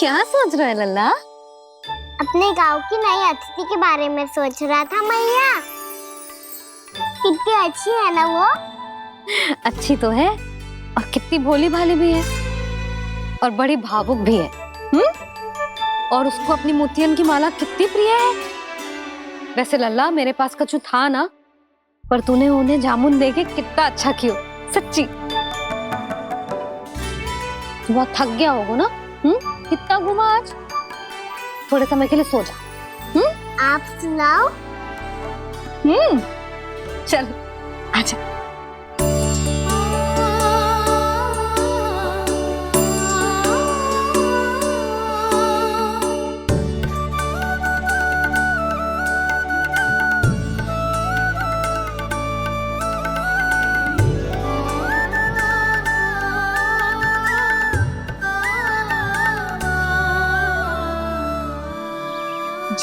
क्या सोच रहा है लल्ला? अपने गांव की नई अतिथि के बारे में सोच रहा था मैया। कितनी अच्छी है ना वो। अच्छी तो है और कितनी भोली भाली भी है और बड़ी भावुक भी है। और उसको अपनी मोतियन की माला कितनी प्रिय है। वैसे लल्ला मेरे पास कछु था ना, पर तूने उन्हें जामुन देके कितना अच्छा किया सच्ची। बहुत थक गया होगा ना? कितना घूमा आज। थोड़े समय के लिए सो जा। आप सुनाओ। चल आजा।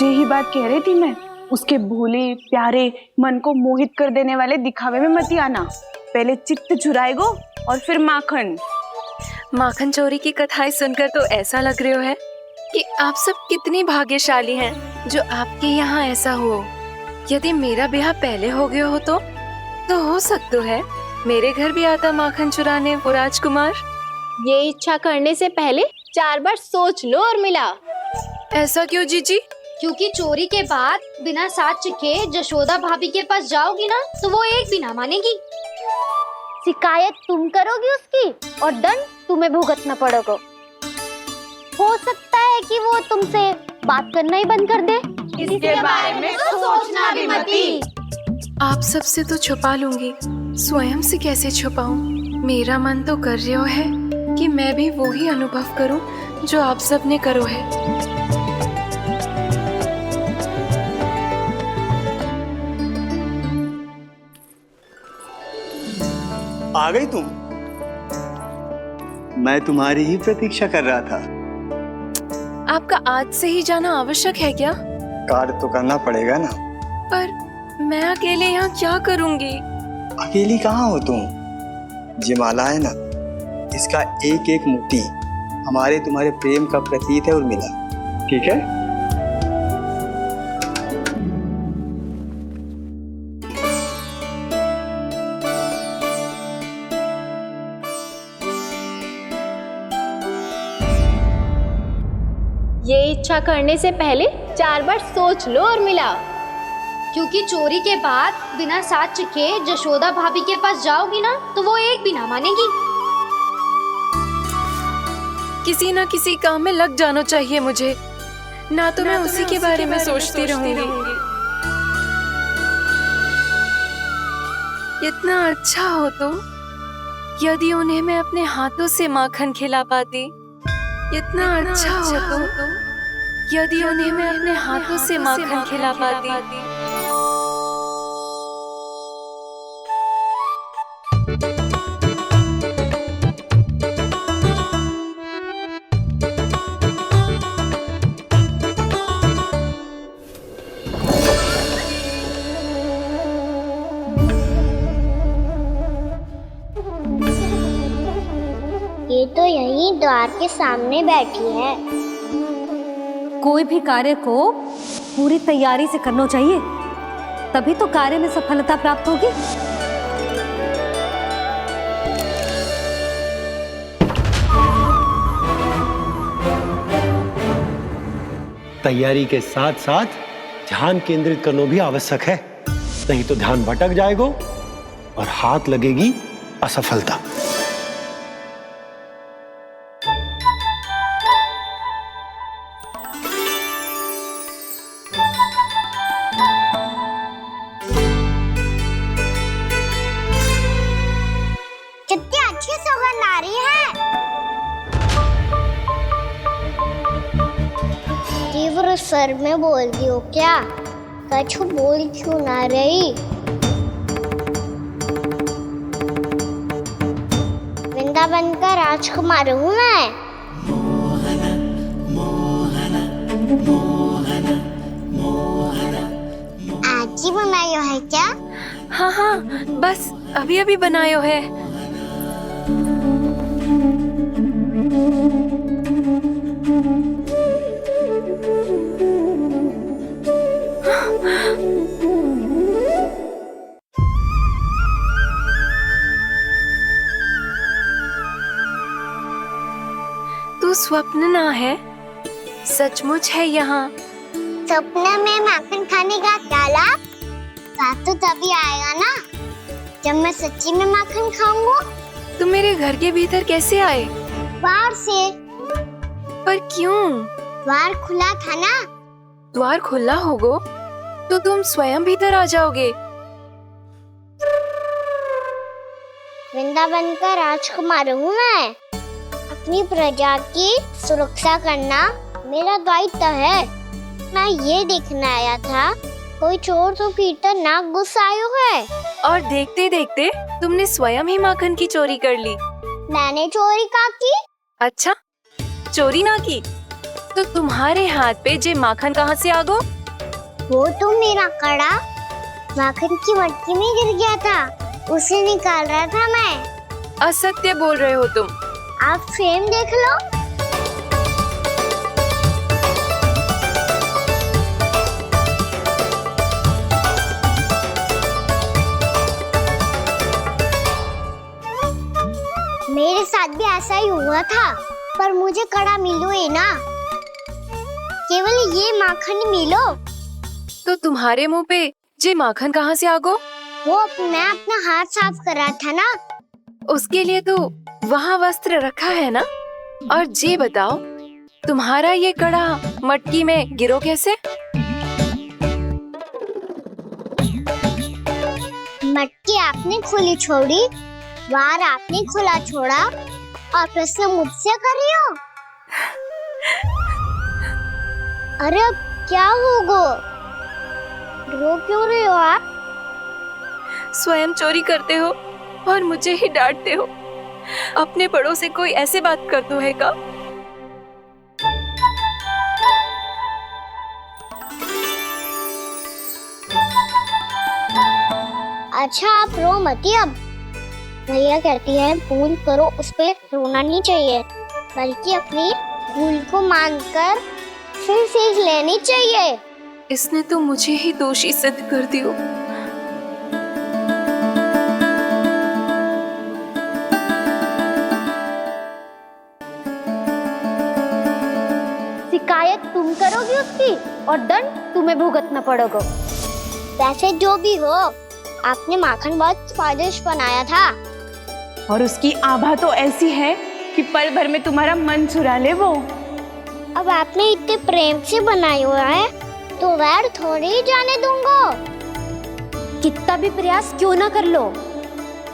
यही बात कह रही थी मैं, उसके भोले प्यारे मन को मोहित कर देने वाले दिखावे में मत आना। पहले चित्त चुराएगो और फिर माखन। माखन चोरी की कथाएं सुनकर तो ऐसा लग रहा है कि आप सब कितनी भाग्यशाली हैं जो आपके यहाँ ऐसा हो। यदि मेरा ब्याह पहले हो गया हो तो हो सकता है मेरे घर भी आता माखन चुराने वो राजकुमार। ये इच्छा करने से पहले 4 बार सोच लो और मिला। ऐसा क्यों जीजी? क्योंकि चोरी के बाद बिना साथ चिखे जशोदा भाभी के पास जाओगी ना तो वो एक भी ना मानेगी। शिकायत तुम करोगी उसकी और दंड तुम्हें भुगतना पड़ेगा। हो सकता है कि वो तुमसे बात करना ही बंद कर दे। इसके बारे में तो सोचना भी मत ही। आप सबसे तो छुपा लूंगी, स्वयं से कैसे छुपाऊं? मेरा मन तो कर रहा है कि मैं भी वो ही अनुभव करूं जो आप सब ने करो है। आ गई तुम? मैं तुम्हारी ही प्रतीक्षा कर रहा था। आपका आज से ही जाना आवश्यक है क्या? कार्य तो करना पड़ेगा ना। पर मैं अकेले यहाँ क्या करूँगी? अकेली कहाँ हो तुम? ये माला है ना, इसका एक एक मोती हमारे तुम्हारे प्रेम का प्रतीक है उर्मिला। ठीक है? ये इच्छा करने से पहले 4 बार सोच लो और मिला। क्योंकि चोरी के बाद बिना साथ चिखे जशोदा भाभी के पास जाओगी ना तो वो एक भी ना मानेगी। किसी ना किसी काम में लग जाना चाहिए मुझे, ना तो मैं उसी के बारे में सोचती रहूंगी। इतना अच्छा हो तो यदि उन्हें मैं अपने हाथों से माखन खिला पाती। इतना अच्छा हो तो यदि उन्हें मैं अपने हाथों से माखन खिला पाती। ये तो यहीं द्वार के सामने बैठी है। कोई भी कार्य को पूरी तैयारी से करना चाहिए, तभी तो कार्य में सफलता प्राप्त होगी। तैयारी के साथ साथ ध्यान केंद्रित करना भी आवश्यक है, नहीं तो ध्यान भटक जाएगा और हाथ लगेगी असफलता। कितनी अच्छी सुगंध आ रही है। तीव्र स्वर में बोल दी हो क्या? कछु बोल क्यों ना रही? वृंदावन का राजकुमार हूँ मैं। आज ही बनायो है क्या? हाँ हाँ, बस अभी अभी बनायो है। तू स्वप्न ना है, सचमुच है यहाँ। सपने में माखन खाने का क्या लाभ? बात तो तभी आएगा ना जब मैं सच्ची में माखन खाऊंगा। तुम मेरे घर के भीतर कैसे आए? बाहर से। पर क्यों? द्वार खुला था ना। द्वार खुला होगा तो तुम स्वयं भीतर आ जाओगे। वृंदावन का राजकुमार हूँ मैं। अपनी प्रजा की सुरक्षा करना मेरा दायित्व है। मैं ये देखने आया था कोई चोर तो भीतर ना घुस आयो है। और देखते देखते तुमने स्वयं ही माखन की चोरी कर ली। मैंने चोरी का की? अच्छा, चोरी ना की तो तुम्हारे हाथ पे जे माखन कहाँ से आ गो? वो तो मेरा कड़ा माखन की मटकी में गिर गया था, उसे निकाल रहा था मैं। असत्य बोल रहे हो तुम। आप फ्रेम देख लो। मेरे साथ भी ऐसा ही हुआ था, पर मुझे कड़ा मिलो ही ना, केवल ये माखन ही मिलो। तो तुम्हारे मुंह पे जे माखन कहाँ से आ गो? वो मैं अपना हाथ साफ कर रहा था ना। उसके लिए तो वहाँ वस्त्र रखा है ना। और जे बताओ, तुम्हारा ये कड़ा मटकी में गिरो कैसे? मटकी आपने खुली छोड़ी, द्वार आपने खुला छोड़ा, और प्रश्न मुझसे करियो। अरे अब क्या होगा? रो क्यों रहे हो आप? स्वयं चोरी करते हो और मुझे ही डांटते हो। अपने बड़ों से कोई ऐसे बात कर दो है का? अच्छा आप रो मती। अब भैया कहती है भूल करो, उस पे रोना नहीं चाहिए, बल्कि अपनी भूल को मानकर फिर सीख लेनी चाहिए। इसने तो मुझे ही दोषी सिद्ध कर दियो। शिकायत तुम करोगी उसकी और दंड तुम्हें भुगतना पड़ेगा। वैसे जो भी हो, आपने माखन बहुत स्वादिष्ट बनाया था। और उसकी आभा तो ऐसी है कि पल भर में तुम्हारा मन चुरा ले वो। अब आपने इतने प्रेम से बनाया हुआ है तो वैर थोड़ी ही जाने दूंगा। कितना भी प्रयास क्यों ना कर लो,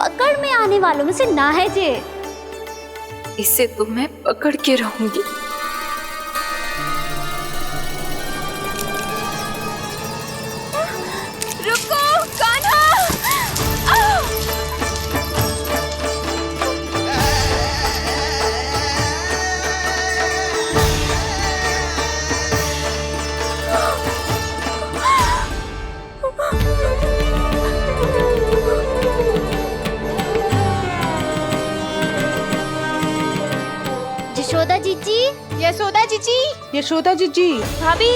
पकड़ में आने वालों में से ना है जे। इसे तो मैं पकड़ के रहूंगी। रुको कान्हा! यशोदा जीजी, यशोदा जीजी, यशोदा जीजी, भाभी,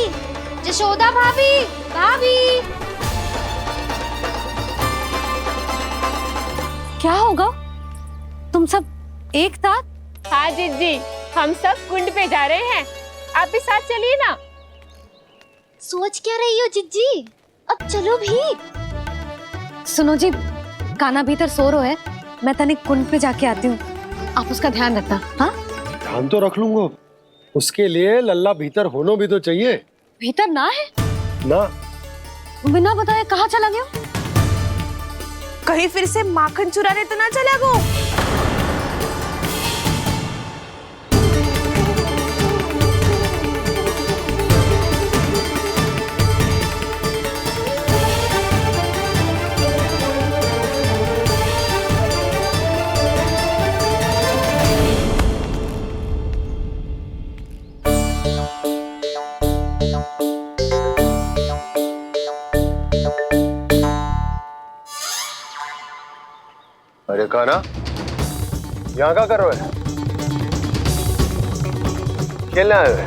यशोदा भाभी, भाभी। क्या होगा? तुम सब एक साथ? हाँ जीजी, हम सब कुंड पे जा रहे हैं, आप भी साथ चलिए ना। सोच क्या रही हो जीजी? अब चलो भी। सुनो जी, कान्हा भीतर सो रहा है, मैं तनिक कुंड पे जाके आती हूँ, आप उसका ध्यान रखना। हाँ, ध्यान तो रख लूंगा। उसके लिए लल्ला भीतर होना भी तो चाहिए। भीतर ना है? ना, बिना बताए कहाँ चला गया? कहीं फिर से माखन चुराने तो ना चला गो। अरे कान्हा, यहाँ क्या कर रहे हो? खेलने आए हुए?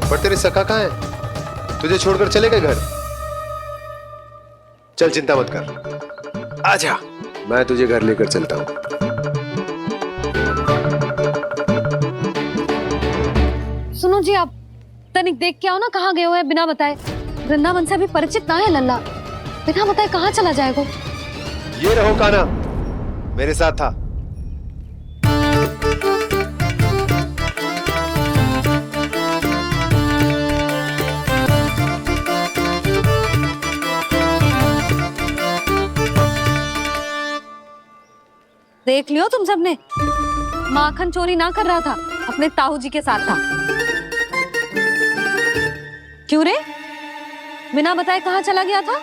पर तेरे सखा कहाँ है? तुझे छोड़कर चले गए घर? चल चिंता मत कर, आजा, मैं तुझे घर लेकर चलता हूँ। सुनो जी, आप तनिक देख के आओ ना कहाँ गए हुए हैं बिना बताए। वृंदावन से अभी परिचित ना है लल्ला, बिना बताए कहाँ चला जाएगा। ये रहो कान्हा, मेरे साथ था। देख लियो तुम सबने, माखन चोरी ना कर रहा था, अपने ताऊ जी के साथ था। क्यों रे, बिना बताए कहाँ चला गया था?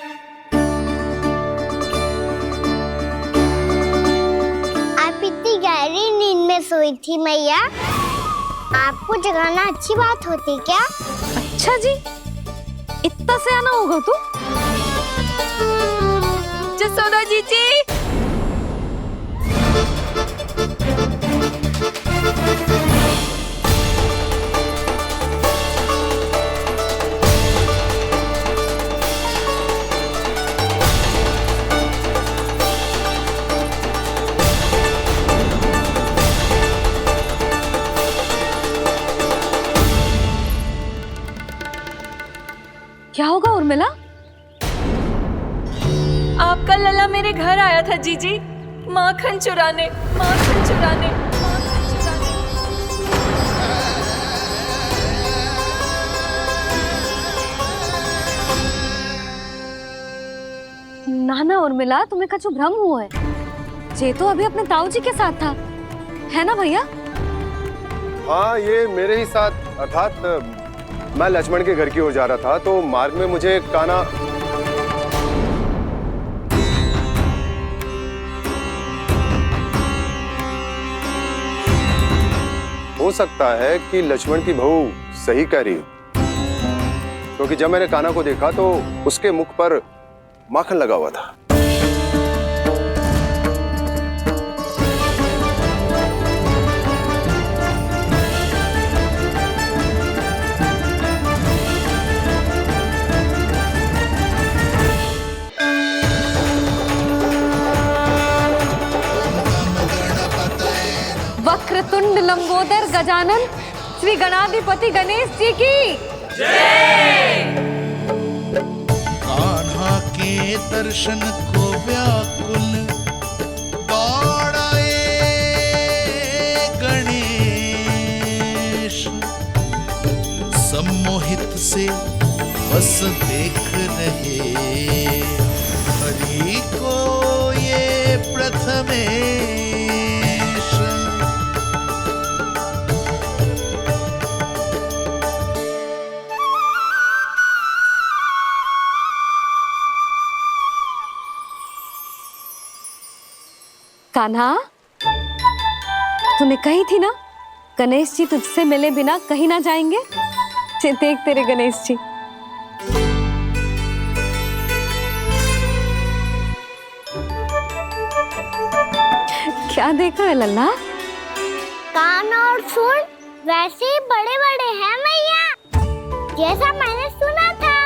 आप इतनी गहरी नींद में सोई थी मैया, आपको जगाना अच्छी बात होती क्या? अच्छा जी, इतना सयाना होगा तू? जसोदा जीजी, क्या होगा उर्मिला? आपका लल्ला मेरे घर आया था जीजी, माखन चुराने, माखन चुराने, माखन चुराने। ना ना उर्मिला, तुम्हें कछु भ्रम हुआ है। जे तो अभी अपने ताऊ जी के साथ था, है ना भैया? हाँ, ये मेरे ही साथ, अर्थात मैं लक्ष्मण के घर की ओर जा रहा था, तो मार्ग में मुझे कान्हा हो सकता है कि लक्ष्मण की बहू सही कह रही हो, क्योंकि जब मैंने कान्हा को देखा तो उसके मुख पर माखन लगा हुआ था। वक्रतुंड लंबोदर गजानन श्री गणाधिपति गणेश जी की जय। कान्हा के दर्शन को व्याकुल दौड़ाए गणेश, सम्मोहित से बस देख रहे हरि को ये प्रथमेश। कान्हा, तूने कही थी ना गणेश जी तुझसे मिले बिना कहीं ना जाएंगे। देख तेरे गणेश जी। क्या देख रहा है लल्ला? कान और सुन वैसे ही बड़े बड़े हैं मैया, जैसा मैंने सुना था,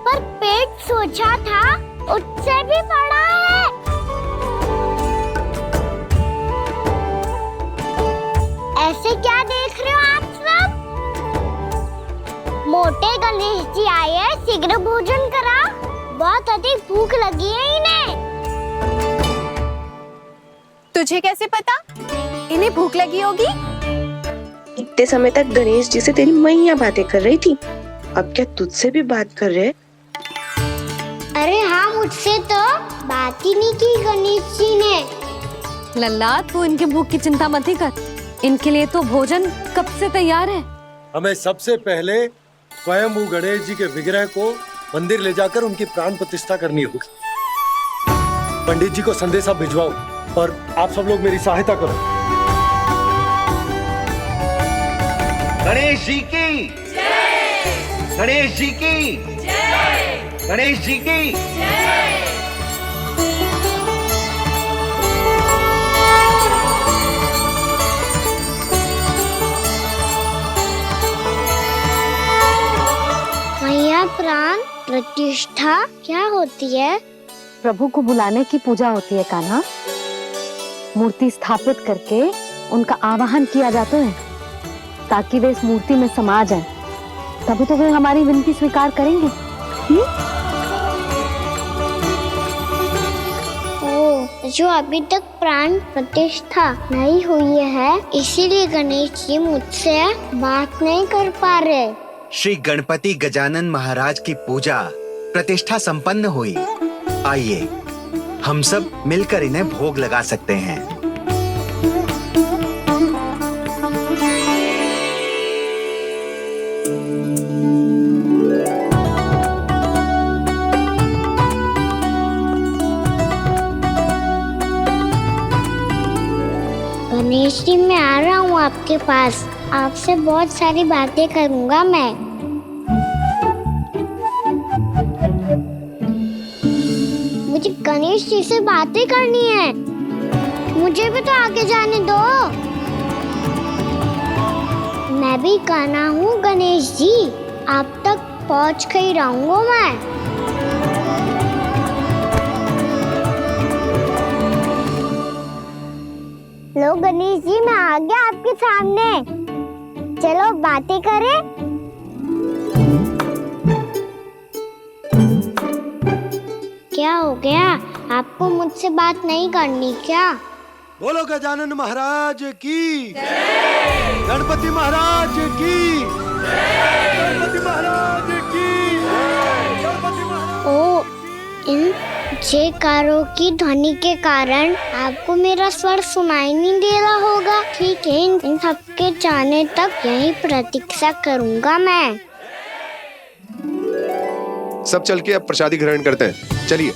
पर पेट सोचा था उससे भी बड़ा है। ऐसे क्या देख रहे हो आप सब? मोटे गणेश जी आए हैं, शीघ्र भोजन करा, बहुत अधिक भूख लगी है इन्हें। तुझे कैसे पता इन्हें भूख लगी होगी? इतने समय तक गणेश जी से तेरी मैया बातें कर रही थी, अब क्या तुझसे भी बात कर रहे? अरे हाँ, मुझसे तो बात ही नहीं की गणेश जी ने। लल्ला, तू इनके भूख की चिंता मत ही कर, इनके लिए तो भोजन कब से तैयार है। हमें सबसे पहले स्वयं गणेश जी के विग्रह को मंदिर ले जाकर उनकी प्राण प्रतिष्ठा करनी होगी। पंडित जी को संदेशा भिजवाओ और आप सब लोग मेरी सहायता करो। गणेश जी की जय, गणेश जी की जय, गणेश जी की जय। मैया, प्राण प्रतिष्ठा क्या होती है? प्रभु को बुलाने की पूजा होती है कान्हा। मूर्ति स्थापित करके उनका आवाहन किया जाता है ताकि वे इस मूर्ति में समा जाएं। तभी तो वे हमारी विनती स्वीकार करेंगे। जो अभी तक प्राण प्रतिष्ठा नहीं हुई है, इसीलिए गणेश जी मुझसे बात नहीं कर पा रहे। श्री गणपति गजानन महाराज की पूजा प्रतिष्ठा संपन्न हुई। आइए हम सब मिलकर इन्हें भोग लगा सकते हैं। गणेश जी, मैं आ रहा हूँ आपके पास। आपसे बहुत सारी बातें करूँगा मैं। मुझे गणेश जी से बातें करनी है। मुझे भी तो आगे जाने दो। मैं भी कान्हा हूँ गणेश जी, आप तक पहुँच कर ही रहूँगा मैं। लो गणेश जी, मैं आ गया आपके सामने। चलो बातें करें। क्या हो गया? आपको मुझसे बात नहीं करनी क्या? बोलो गजानन महाराज की, गणपति महाराज की, गणपति महाराज की, गणपति महाराज। ओ, इन जयकारों की ध्वनि के कारण आपको मेरा स्वर सुनाई नहीं दे रहा होगा। ठीक है, इन सबके जाने तक यही प्रतीक्षा करूंगा मैं। सब चल के अब प्रसादी ग्रहण करते हैं। चलिए।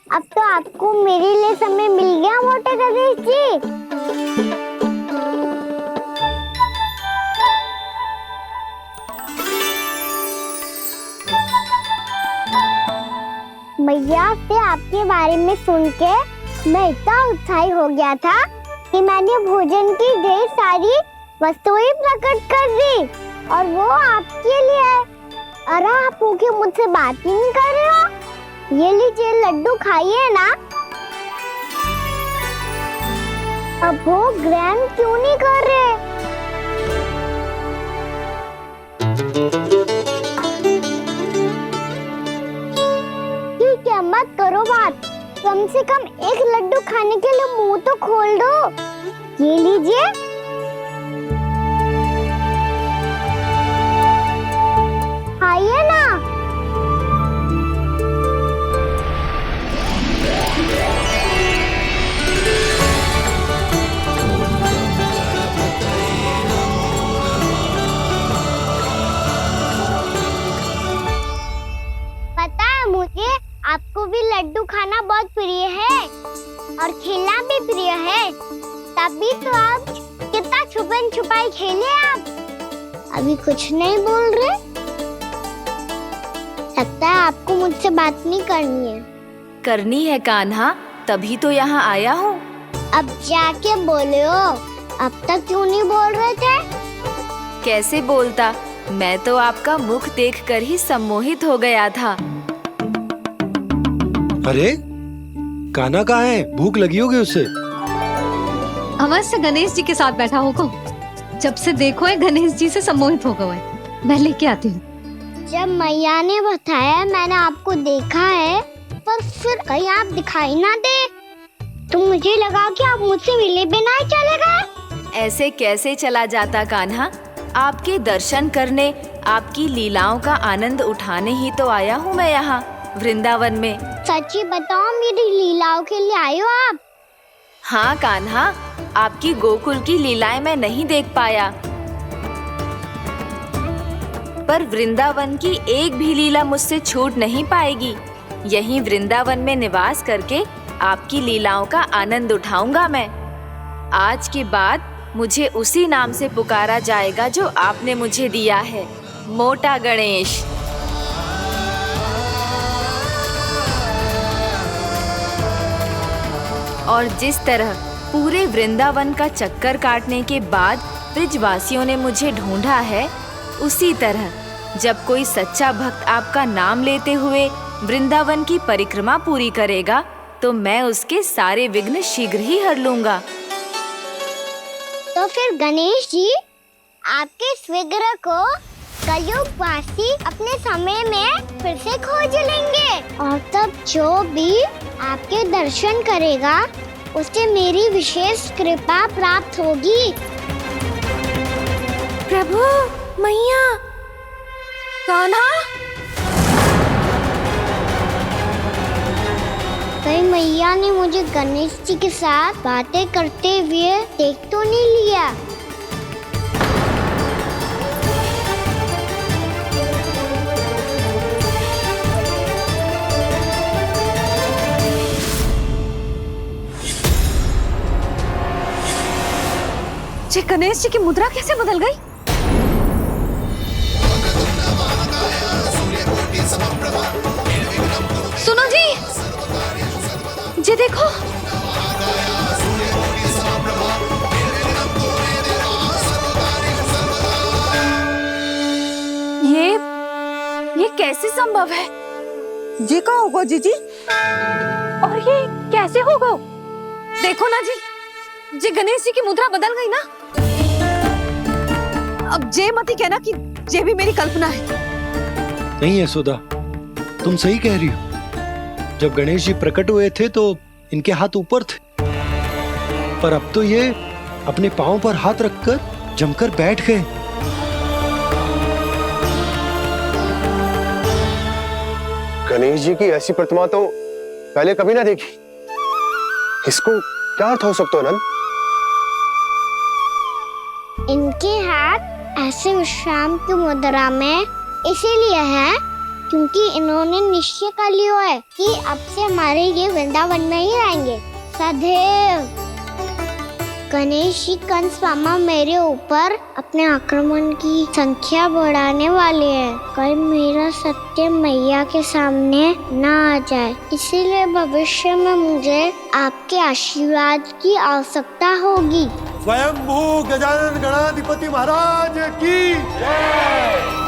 अब तो आपको मेरे लिए समय मिल गया मोटे गणेश जी। भैया से आपके बारे में सुन के मैं इतना उत्साही हो गया था कि मैंने भोजन की ढेर सारी वस्तुएं प्रकट कर दी, और वो आपके लिए। अरे आप भूखे मुझसे बात ही नहीं कर रहे हो। ये लीजिए लड्डू खाइए ना। अब वो ग्रहण क्यों नहीं कर रहे? ठीक है, मत करो बात। कम से कम एक लड्डू खाने के लिए मुंह तो खोल दो। ये लीजिए। खाइए ना। पता है मुझे, आपको भी लड्डू खाना बहुत प्रिय है और खेलना भी प्रिय है। तभी तो आप कितना छुपन छुपाई खेले। आप अभी कुछ नहीं बोल रहे। लगता है आपको मुझसे बात नहीं करनी है। करनी है कान्हा, तभी तो यहाँ आया हूँ। अब जाके बोलो। अब तक क्यों नहीं बोल रहे थे? कैसे बोलता, मैं तो आपका मुख देखकर ही सम्मोहित हो गया था। अरे कान्हा कहाँ है? भूख लगी होगी उससे। अवश्य गणेश जी के साथ बैठा होगा। जब से देखो है गणेश जी से सम्मोहित हो गए। मैं लेके आती हूँ। जब मैया ने बताया मैंने आपको देखा है, पर फिर कहीं आप दिखाई ना दे, तो मुझे लगा कि आप मुझसे मिले बिना ही चले गए। ऐसे कैसे चला जाता कान्हा? आपके दर्शन करने, आपकी लीलाओं का आनंद उठाने ही तो आया हूँ मैं यहाँ वृंदावन में। सच्ची बताओ, मेरी लीलाओं के लिए आए हो आप? हाँ कान्हा, आपकी गोकुल की लीलाएं मैं नहीं देख पाया, पर वृंदावन की एक भी लीला मुझसे छूट नहीं पाएगी। यहीं वृंदावन में निवास करके आपकी लीलाओं का आनंद उठाऊंगा मैं। आज के बाद मुझे उसी नाम से पुकारा जाएगा जो आपने मुझे दिया है, मोटा गणेश। और जिस तरह पूरे वृंदावन का चक्कर काटने के बाद ब्रिजवासियों ने मुझे ढूंढा है, उसी तरह जब कोई सच्चा भक्त आपका नाम लेते हुए वृंदावन की परिक्रमा पूरी करेगा तो मैं उसके सारे विघ्न शीघ्र ही हर लूंगा। तो फिर गणेश जी आपके इस विग्रह को कलयुग वासी अपने समय में फिर से खोज लेंगे और तब जो भी आपके दर्शन करेगा उसे मेरी विशेष कृपा प्राप्त होगी। प्रभु, मैया, कान्हा, कहीं मैया ने मुझे गणेश जी के साथ बातें करते हुए देख तो नहीं लिया? जी गणेश जी की मुद्रा कैसे बदल गई? सुनो जी, जी देखो, ये कैसे संभव है? जी का होगा जीजी? और ये कैसे होगा? देखो ना जी, जी गणेश जी की मुद्रा बदल गई ना। अब जे मत ही कहना कि जे भी मेरी कल्पना है। नहीं यशोदा, तुम सही कह रही हो। जब गणेश जी प्रकट हुए थे तो इनके हाथ ऊपर थे, पर अब तो ये अपने पांव पर हाथ रखकर जमकर बैठ गए। गणेश जी की ऐसी प्रतिमा तो पहले कभी ना देखी। इसको क्या अर्थ हो सकता है नंद? इनके हाथ ऐसे विश्राम की मुद्रा में इसीलिए है क्योंकि इन्होंने निश्चय कर लिया है कि अब से हमारे ये वृंदावन में ही रहेंगे सदैव। गणेश जी कंस मामा मेरे ऊपर अपने आक्रमण की संख्या बढ़ाने वाले हैं, कहीं मेरा सत्य मैया के सामने ना आ जाए। इसीलिए भविष्य में मुझे आपके आशीर्वाद की आवश्यकता होगी। स्वयंभू गजानन गणाधिपति महाराज की जय।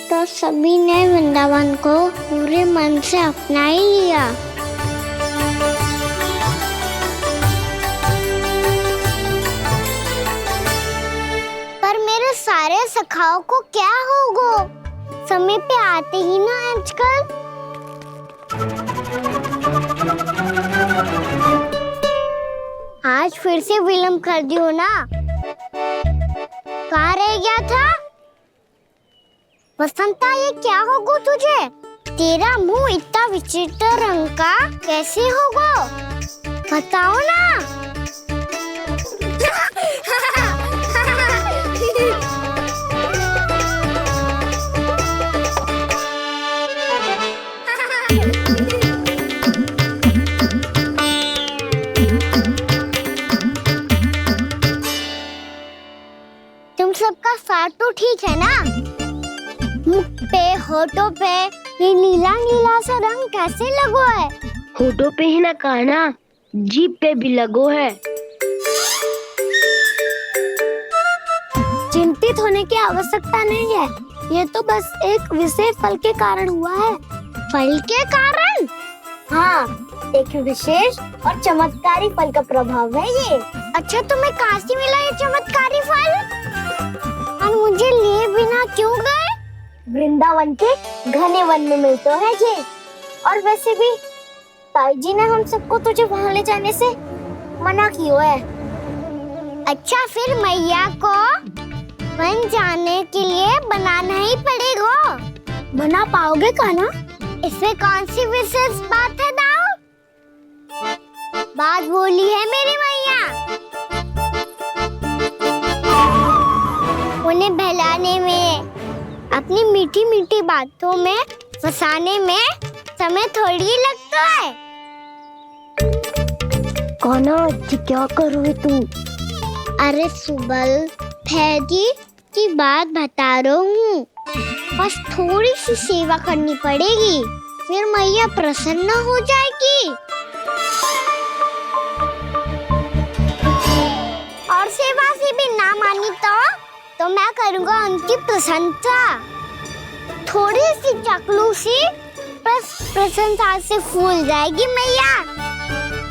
तो सभी ने वृंदावन को पूरे मन से अपना ही लिया। पर मेरे सारे सखाओं को क्या होगा? समय पे आते ही ना आजकल। आज फिर से विलंब कर दियो ना। कहाँ रह गया था? वसंता, ये क्या होगा तुझे? तेरा मुंह इतना विचित्र रंग का कैसे होगा? बताओ ना। तुम सबका साथ तो ठीक है ना? मुख पे, होठों पे ये नीला नीला सा रंग कैसे लगो है? होठों पे ही ना कान्हा, जीभ पे भी लगो है। चिंतित होने की आवश्यकता नहीं है, ये तो बस एक विशेष फल के कारण हुआ है। फल के कारण? हाँ, एक विशेष और चमत्कारी फल का प्रभाव है ये। अच्छा, तुम्हें कहाँ से मिला ये चमत्कारी फल? और मुझे लिए बिना क्यों गए? वृंदावन के घने वन में मिलते है ये। और वैसे भी ताई जी ने हम सबको तुझे वहाँ ले जाने से मना किया है। अच्छा, फिर मैया को वन जाने के लिए बनाना ही पड़ेगा। बना पाओगे कान्हा? इसमें कौन सी विशेष बात है दाऊ? बात बोली है मेरी मैया। उन्हें बहलाने में, अपनी मीठी मीठी बातों में फंसाने में समय थोड़ी लगता है। कान्हा, क्या करोगे तुम? अरे सुबल, फैजी की बात बता रहा हूँ, बस थोड़ी सी सेवा करनी पड़ेगी, फिर मैया प्रसन्न हो जाएगी। और सेवा से भी ना मानी तो मैं करूँगा उनकी प्रशंसा। थोड़ी सी चकलूसी प्रशंसा से फूल जाएगी मैया।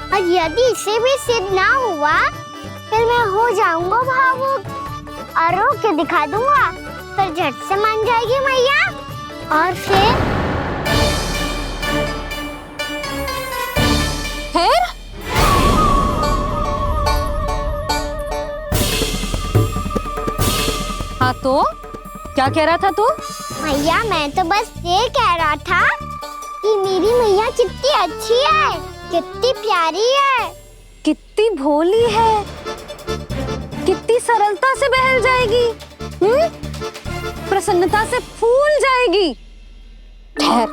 और यदि इसे भी सिद्ध ना हुआ फिर मैं हो जाऊंगा भावुक और रो के दिखा दूंगा, फिर झट से मान जाएगी मैया। और फिर हाँ तो क्या कह रहा था तू? मैया मैं तो बस ये कह रहा था कि मेरी मैया कितनी अच्छी है, कितनी प्यारी है, कितनी भोली है, कितनी सरलता से बहल जाएगी, प्रसन्नता से फूल जाएगी। ठहर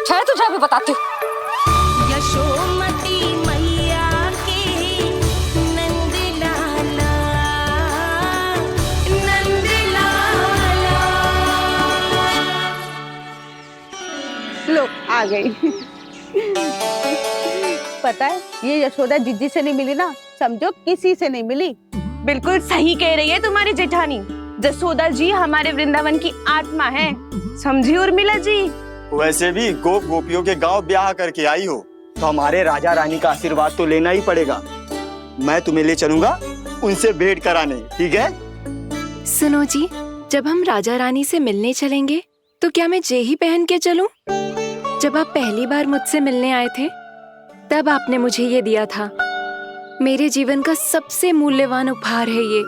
ठहर, तुझे अभी बताती हूँ। यशोमती मैया की नंद लाला, नंद लाला। लो आ गई। पता है ये यशोदा जीजी से नहीं मिली ना, समझो किसी से नहीं मिली। बिल्कुल सही कह रही है तुम्हारी जेठानी। यशोदा जी हमारे वृंदावन की आत्मा है, समझी उर्मिला जी। वैसे भी गोप गोपियों के गांव ब्याह करके आई हो तो हमारे राजा रानी का आशीर्वाद तो लेना ही पड़ेगा। मैं तुम्हें ले चलूंगा उनसे भेंट कराने, ठीक है? सुनो जी, जब हम राजा रानी से मिलने चलेंगे तो क्या मैं जे ही पहन के चलूं? जब आप पहली बार मुझसे मिलने आए थे तब आपने मुझे ये दिया था। मेरे जीवन का सबसे मूल्यवान उपहार है ये।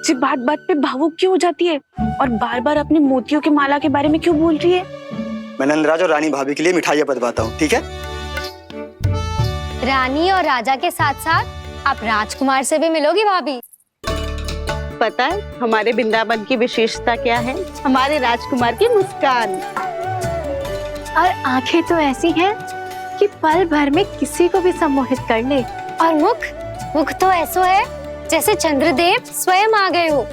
जी बात बात पे भावुक क्यों हो जाती है और बार बार अपनी मोतियों की माला के बारे में क्यों बोल रही है? मैं नंदराज और रानी भाभी के लिए मिठाइयाँ बंटवाता हूँ, ठीक है? रानी और राजा के साथ साथ आप राजकुमार से भी मिलोगी भाभी। पता है हमारे वृंदावन की विशेषता क्या है? हमारे राजकुमार की मुस्कान। और आंखें तो ऐसी हैं कि पल भर में किसी को भी सम्मोहित कर ले। और मुख तो ऐसा है जैसे चंद्रदेव स्वयं आ गए हो।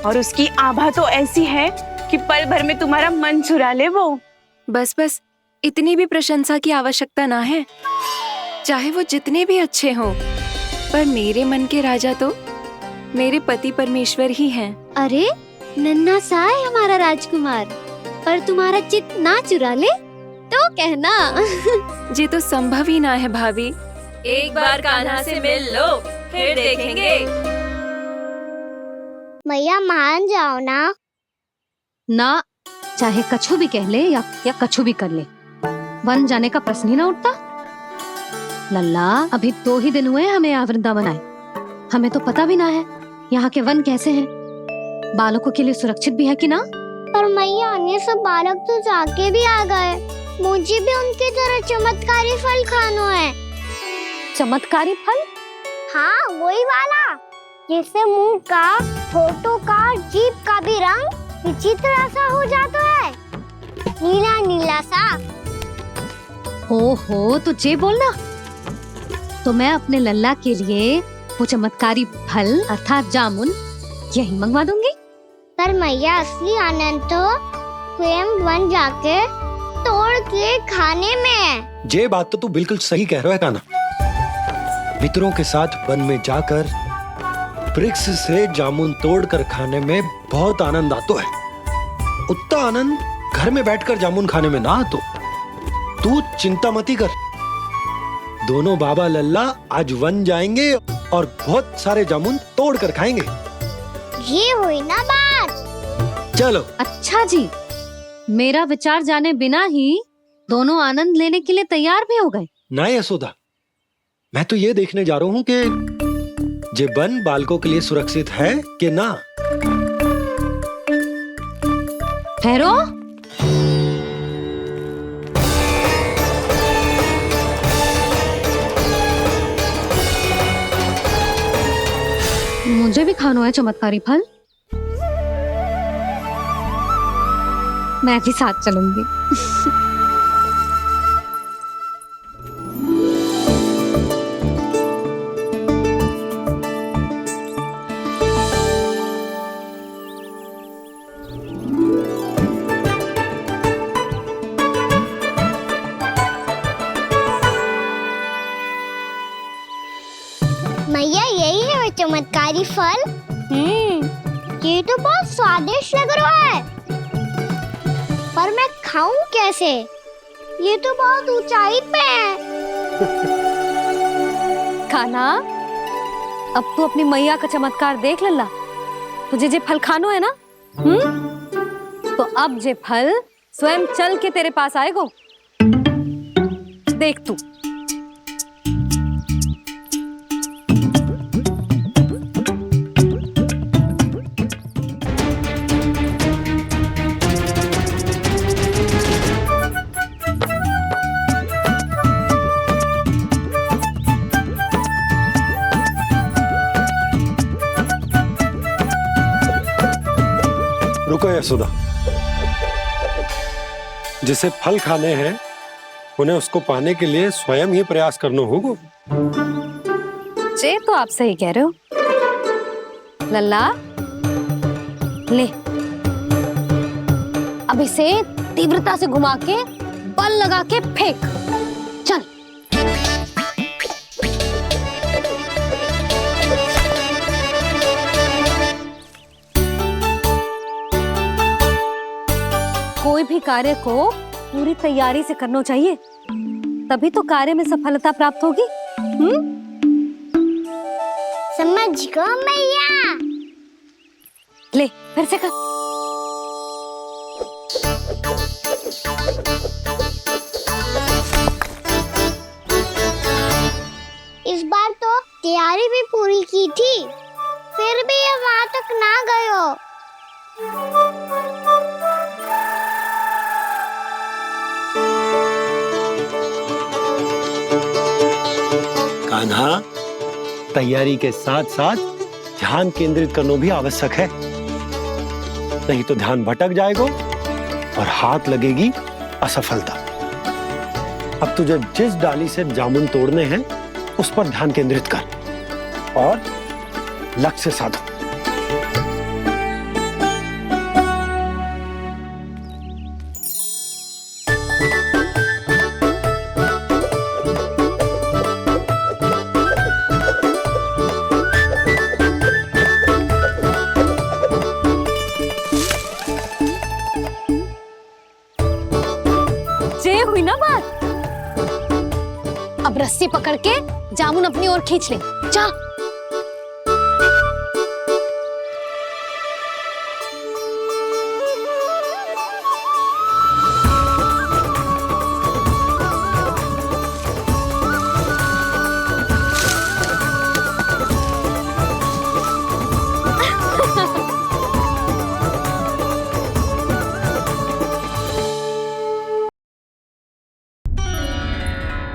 और उसकी आभा तो ऐसी है कि पल भर में तुम्हारा मन चुरा ले वो। बस बस, इतनी भी प्रशंसा की आवश्यकता ना है। चाहे वो जितने भी अच्छे हों, पर मेरे मन के राजा तो मेरे पति परमेश्वर ही हैं। अरे नन्हा सा है हमारा राजकुमार, पर तुम्हारा चित्त ना चुरा ले तो कहना। ये तो संभव ही ना है भाभी। एक बार कान्हा से मिल लो, फिर देखेंगे। मैया मान जाओ ना। चाहे कछु भी कह ले या कछु भी कर ले, वन जाने का प्रश्न ही ना उठता। लल्ला, अभी 2 ही दिन हुए हमें यहाँ वृंदावन आए, हमें तो पता भी ना है यहाँ के वन कैसे हैं, बालकों के लिए सुरक्षित भी है कि ना। पर मैया अन्य सब बालक तो जाके भी आ गए, मुझे भी उनकी तरह चमत्कारी फल खाना है। चमत्कारी फल? हाँ वही वाला, जिससे मुंह का, होठों का, जीभ का भी रंग विचित्र सा हो जाता है, नीला नीला सा। हो तो जे बोलना, तो मैं अपने लल्ला के लिए वो चमत्कारी फल अर्थात जामुन यही मंगवा दूंगी। पर मैया असली आनंद तो स्वयं वन जाके तोड़ के खाने में है। ये बात तो तू बिल्कुल सही कह रहा है कान्हा। मित्रों के साथ वन में जाकर वृक्ष से जामुन तोड़कर खाने में बहुत आनंद आता है। उतना आनंद घर में बैठकर जामुन खाने में ना आतो। तू चिंता मती कर, दोनों बाबा लल्ला आज वन जाएंगे और बहुत सारे जामुन तोड़कर खाएंगे। ये हुई ना बात। चलो। अच्छा जी, मेरा विचार जाने बिना ही दोनों आनंद लेने के लिए तैयार भी हो गए। ना यशोदा, मैं तो ये देखने जा रहा हूँ कि ये वन बालकों के लिए सुरक्षित है कि ना। ठहरो, मुझे भी खाना है चमत्कारी फल, मैं भी साथ चलूंगी। चमत्कारी फल। ये तो बहुत स्वादिष्ट लग रहा है, पर मैं खाऊं कैसे? ये तो बहुत ऊंचाई पे है। खाना, अब तू अपनी मैया का चमत्कार देख लल्ला। तुझे जे फल खानो है ना, तो अब जे फल स्वयं चल के तेरे पास आएगो। देख तू। रुको यशोदा, जिसे फल खाने हैं उन्हें उसको पाने के लिए स्वयं ही प्रयास करना होगा। जे तो आप सही कह रहे हो लल्ला। ले, अब इसे तीव्रता से घुमा के बल लगा के फेंक। चल। कोई भी कार्य को पूरी तैयारी से करना चाहिए, तभी तो कार्य में सफलता प्राप्त होगी। समझ गो मैया। ले, फिर से कर। इस बार तो तैयारी भी पूरी की थी, फिर भी ये वहां तक ना गए हो। कान्हा, तैयारी के साथ साथ ध्यान केंद्रित करना भी आवश्यक है, नहीं तो ध्यान भटक जाएगा और हाथ लगेगी असफलता। अब तुझे जिस डाली से जामुन तोड़ने हैं उस पर ध्यान केंद्रित कर और लक्ष्य साधो। हुई ना बात, अब रस्सी पकड़ के जामुन अपनी ओर खींच ले। जा।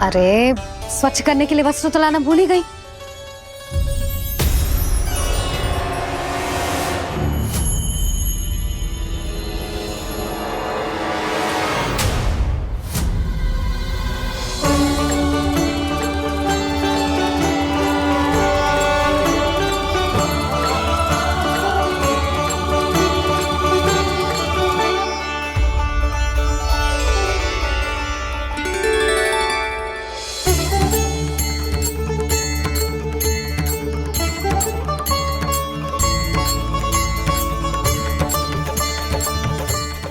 अरे, स्वच्छ करने के लिए वस्त्र तो लाना भूल ही गई।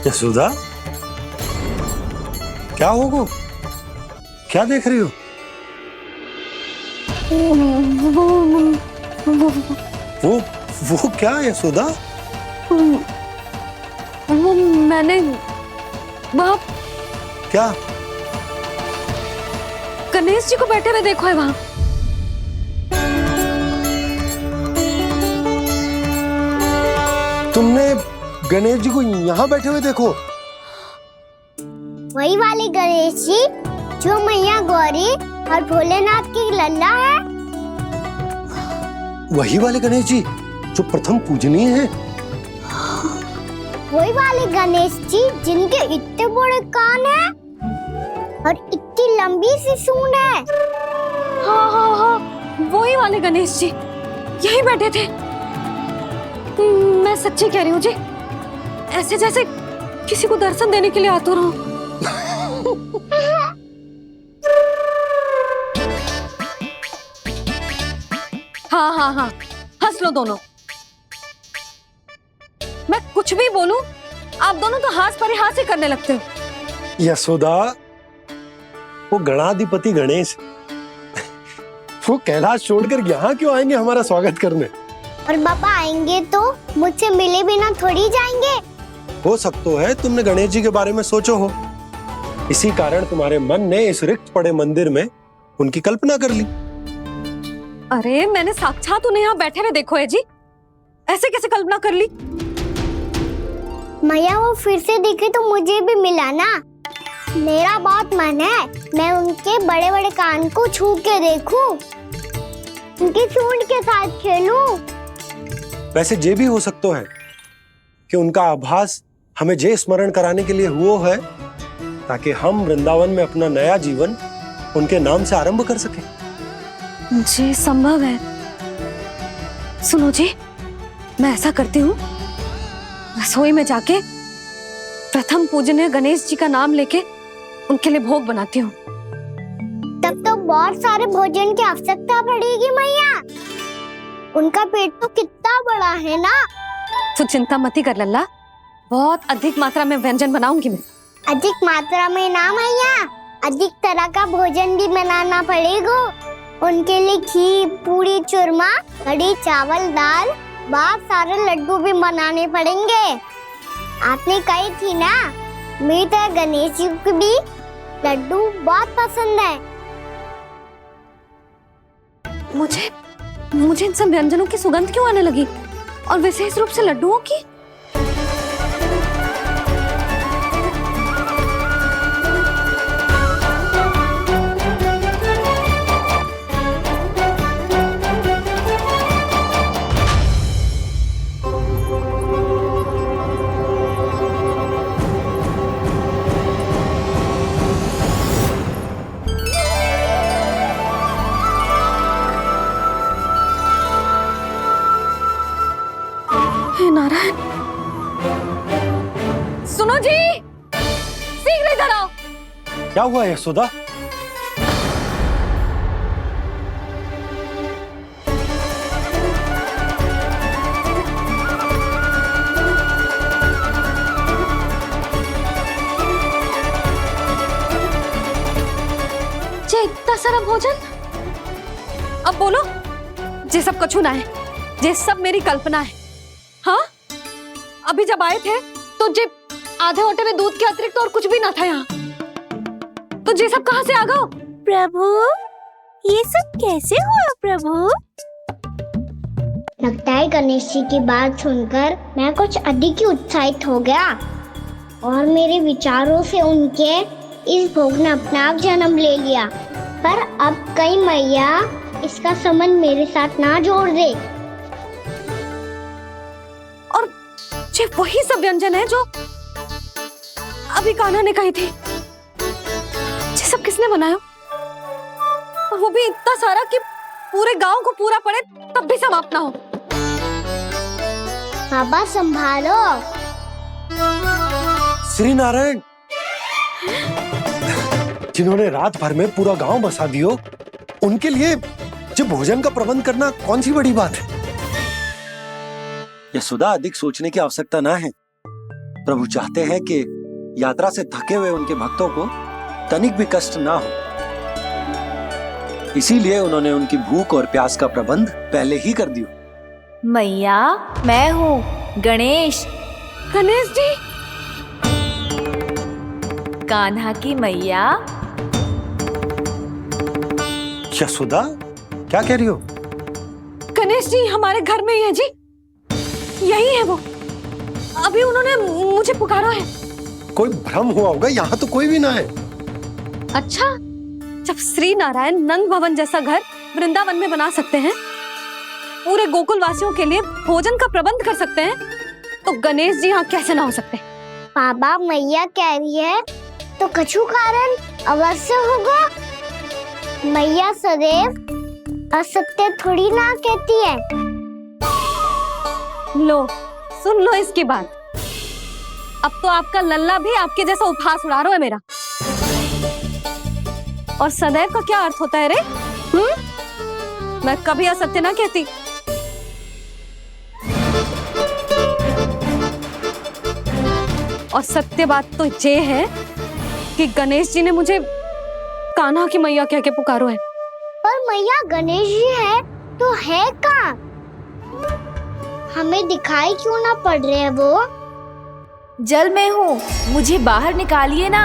यशोदा, क्या होगा? क्या देख रही हो? वो क्या यशोदा? वो मैंने बाप क्या? गणेश जी को बैठे हुए देखो है वहां। तुमने गणेश जी को यहाँ बैठे हुए देखो? वही वाले गणेश जी जो मैया गौरी और भोलेनाथ की लल्ला है। वही वाले गणेश जी जो प्रथम पूजनीय हैं। वही वाले गणेश जी जिनके इतने बड़े कान हैं और इतनी लंबी सी सूंड है। हाँ हाँ हाँ, वही वाले गणेश जी यही बैठे थे। मैं सच्ची कह रही हूँ जी, ऐसे जैसे किसी को दर्शन देने के लिए आतुर हूँ। हाँ हाँ हाँ बस लो दोनों। मैं कुछ भी बोलूं आप दोनों तो हाथ परिहास ही करने लगते हो। यशोदा, वो गणाधिपति गणेश वो कैलाश छोड़कर यहाँ क्यों आएंगे हमारा स्वागत करने? और पापा आएंगे तो मुझसे मिले बिना थोड़ी जाएंगे। हो सकता है तुमने गणेश जी के बारे में सोचो हो, इसी कारण तुम्हारे मन ने इस रिक्त पड़े मंदिर में उनकी कल्पना कर ली। अरे मैंने साक्षात उन्हें यहाँ बैठे हुए देखो है जी, ऐसे कैसे कल्पना कर ली? मैया वो फिर से दिखे तो मुझे भी मिला ना। मेरा बहुत मन है मैं उनके बड़े बड़े कान को छू के देखूं, उनकी सूंड के साथ खेलूं। वैसे ये भी हो सकता है कि उनका आभास हमें जे स्मरण कराने के लिए हुआ है ताकि हम वृंदावन में अपना नया जीवन उनके नाम से आरंभ कर सकें। जी संभव है। सुनो जी, मैं ऐसा करती हूँ, रसोई में जाके प्रथम पूजनीय गणेश जी का नाम लेके उनके लिए भोग बनाती हूँ। तब तो बहुत सारे भोजन की आवश्यकता पड़ेगी मैया, उनका पेट तो कितना बड़ा है ना। तो चिंता मत ही कर लल्ला, बहुत अधिक मात्रा में व्यंजन बनाऊंगी मैं। अधिक मात्रा में ना मैया, अधिक तरह का भोजन भी बनाना पड़ेगा। उनके लिए खीर, पूरी, चूरमा, कढ़ी, चावल, दाल, बहुत सारे लड्डू भी बनाने पड़ेंगे। आपने कही थी ना, मेरी तरह गणेश जी को भी लड्डू बहुत पसंद है। मुझे इन सब व्यंजनों की सुगंध क्यों आने लगी, और विशेष रूप से लड्डुओं की? नारायण, सुनो जी, शीघ्र इधर आओ। क्या हुआ यशोदा? जे इतना सारा भोजन, अब बोलो, जे सब कछु ना है, जे सब मेरी कल्पना है। हाँ, अभी जब आए थे तो जे आधे ओटे में दूध के अतिरिक्त और कुछ भी ना था यहाँ, तो जे सब कहाँ से आ गए? प्रभु, ये सब कैसे हुआ प्रभु? लगता है गणेश जी की बात सुनकर मैं कुछ अधिक ही उत्साहित हो गया, और मेरे विचारों से उनके इस भोग ने अपना आप जन्म ले लिया। पर अब कहीं मैया इसका संबंध मेरे साथ ना जोड़ दे। ये वही सब व्यंजन है जो अभी कान्हा ने कही थी। ये सब किसने बनाया? और वो भी इतना सारा कि पूरे गांव को पूरा पड़े तब भी समाप्त ना हो। बाबा संभालो। श्री नारायण, जिन्होंने रात भर में पूरा गांव बसा दियो, उनके लिए जो भोजन का प्रबंध करना कौन सी बड़ी बात है? यशोदा, अधिक सोचने की आवश्यकता ना है। प्रभु चाहते हैं कि यात्रा से थके हुए उनके भक्तों को तनिक भी कष्ट ना हो, इसीलिए उन्होंने उनकी भूख और प्यास का प्रबंध पहले ही कर दिया। मैया, मैं हूँ गणेश। गणेश जी? कान्हा की मैया। यशोदा, क्या कह रही हो? गणेश जी हमारे घर में ही है जी, यही है वो। अभी उन्होंने मुझे पुकारा है। कोई भ्रम हुआ होगा, यहाँ तो कोई भी ना है। अच्छा, जब श्री नारायण नंद भवन जैसा घर वृंदावन में बना सकते हैं, पूरे गोकुल वासियों के लिए भोजन का प्रबंध कर सकते हैं, तो गणेश जी यहाँ कैसे ना हो सकते? बाबा, मैया कह रही है तो कछु कारण अवश्य होगा। मैया सदैव असत्य थोड़ी ना कहती है। लो, सुन लो इसकी बात। अब तो आपका लल्ला भी आपके जैसा उपहास उड़ा रहा है मेरा। और सदैव का क्या अर्थ होता है रे? मैं कभी असत्य ना कहती। और सत्य बात तो ये है कि गणेश जी ने मुझे कान्हा की मैया कह के पुकारो है। पर मैया गणेश जी है तो है कहाँ? हमें दिखाई क्यों ना पड़ रहे हैं वो? जल में हूँ, मुझे बाहर निकालिए ना।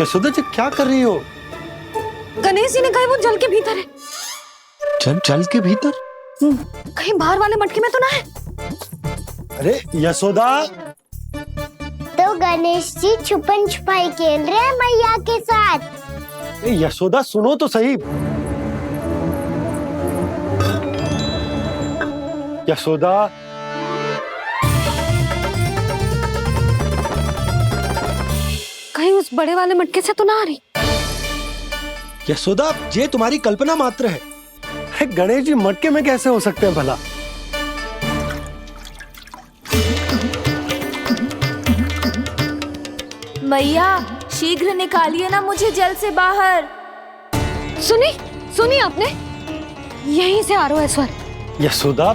यशोदा जी क्या कर रही हो? गणेश जी ने कहा वो जल के भीतर है। जल के भीतर? कहीं बाहर वाले मटके में तो ना है? अरे यशोदा, तो गणेश जी छुपन छुपाई खेल रहे हैं मैया के साथ। यशोदा सुनो तो सही। यशोदा, कहीं उस बड़े वाले मटके से तो ना आ रही? यशोदा ये तुम्हारी कल्पना मात्र है। गणेश जी मटके में कैसे हो सकते हैं भला? मैया शीघ्र निकालिए ना मुझे जल से बाहर। सुनी आपने? यहीं से आ रहा है स्वर। यशोदा,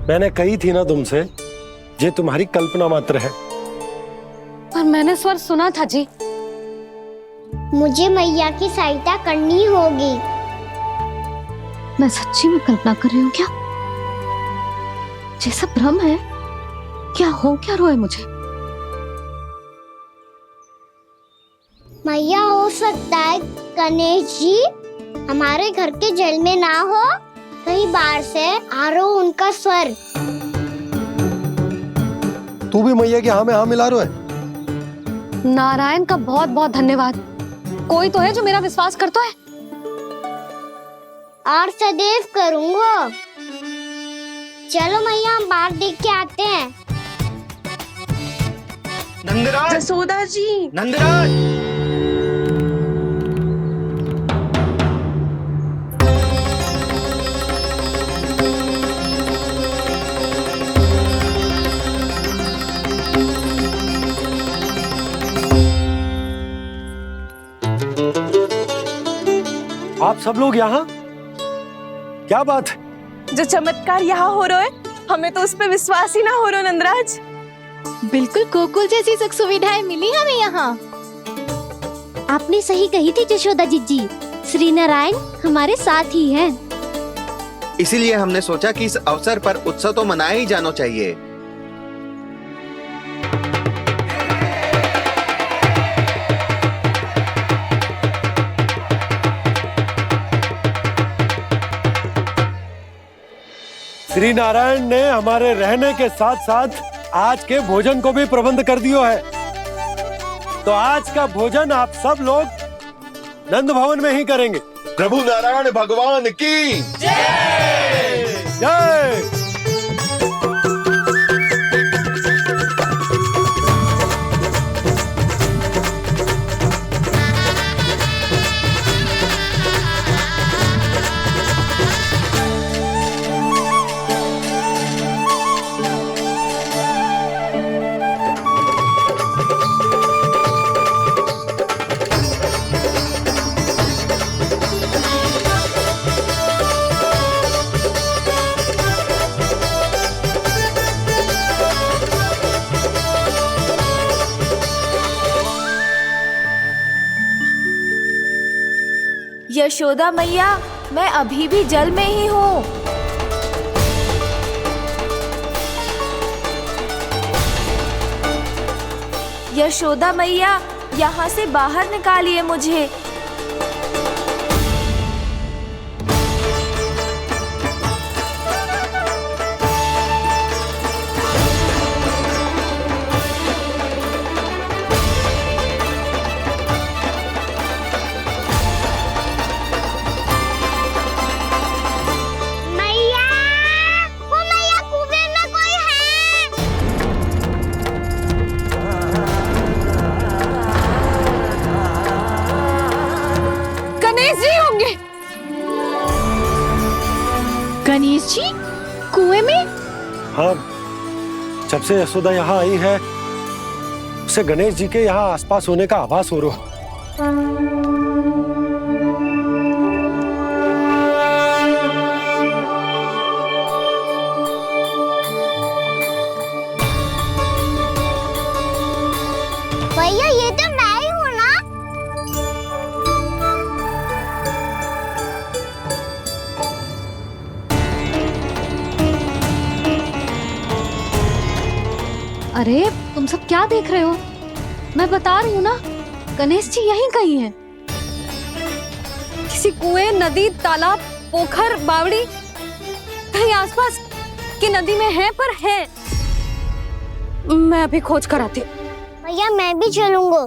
मैंने कही थी ना तुमसे, ये तुम्हारी कल्पना मात्र है। पर मैंने स्वर सुना था जी। मुझे मैया की सहायता करनी होगी। मैं सच्ची में कल्पना कर रही हूँ क्या? जैसा भ्रम है क्या? हो क्या रहा है मुझे? मैया हो सकता है गणेश जी हमारे घर के जल में ना हो, कहीं बाहर से आ रहा हो उनका स्वर। तू भी मैया के हाँ में हाँ मिला रहा है। नारायण का बहुत बहुत धन्यवाद। कोई तो है जो मेरा विश्वास करता है। और सदैव करूंगा। चलो मैया हम बाहर देख के आते हैं। नंदराज, जसोदा जी, नंदराज। आप सब लोग यहाँ? क्या बात है? जो चमत्कार यहाँ हो रहा है, हमें तो उस पे विश्वास ही ना हो रहा नंदराज। बिल्कुल गोकुल जैसी सुख सुविधाएं मिली हमें यहाँ। आपने सही कही थी जशोदा जीजी, श्री नारायण हमारे साथ ही हैं। इसीलिए हमने सोचा कि इस अवसर पर उत्सव तो मनाया ही जाना चाहिए। श्री नारायण ने हमारे रहने के साथ साथ आज के भोजन को भी प्रबंध कर दियो है। तो आज का भोजन आप सब लोग नंद भवन में ही करेंगे। प्रभु नारायण भगवान की जय जय। यशोदा मैया, मैं अभी भी जल में ही हूँ। यशोदा मैया, यहाँ से बाहर निकालिए मुझे। गणेश जी कुएं में? हाँ जब से यशोदा यहाँ आई है उसे गणेश जी के यहाँ आसपास होने का आभास हो रहा। भैया ये तो मैं ही हूँ ना। अरे तुम सब क्या देख रहे हो? मैं बता रही हूँ ना, गणेश जी यहीं कहीं हैं। किसी कुएं, नदी, तालाब, पोखर, बावड़ी कहीं आसपास की नदी में है, पर है। मैं अभी खोज कर आती हूँ। भैया मैं भी चलूंगा।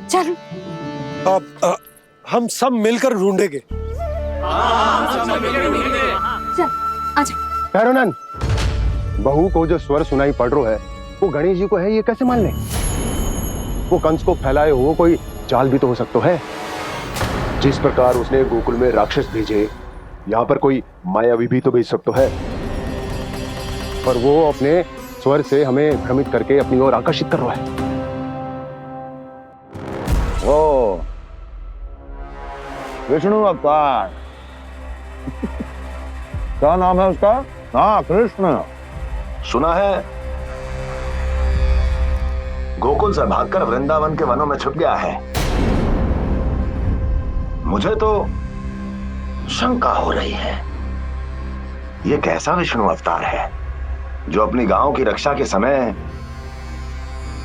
चल। अब हम सब मिलकर ढूंढेंगे। चल आजा। पैरोनन, बहू को जो स्वर सुनाई पड़ रहा है वो गणेश जी को है, ये कैसे मान ले? वो कंस को फैलाए हुए कोई चाल भी तो हो सकता है। जिस प्रकार उसने गोकुल में राक्षस भेजे, यहाँ पर कोई मायावी भी तो भेज सकता है। पर वो अपने स्वर से हमें भ्रमित करके अपनी ओर आकर्षित कर रहा है। ओ विष्णु अवतार। क्या नाम है उसका? हाँ, कृष्ण। सुना है गोकुल से भागकर वृंदावन के वनों में छुप गया है। मुझे तो शंका हो रही है, ये कैसा विष्णु अवतार है जो अपनी गांव की रक्षा के समय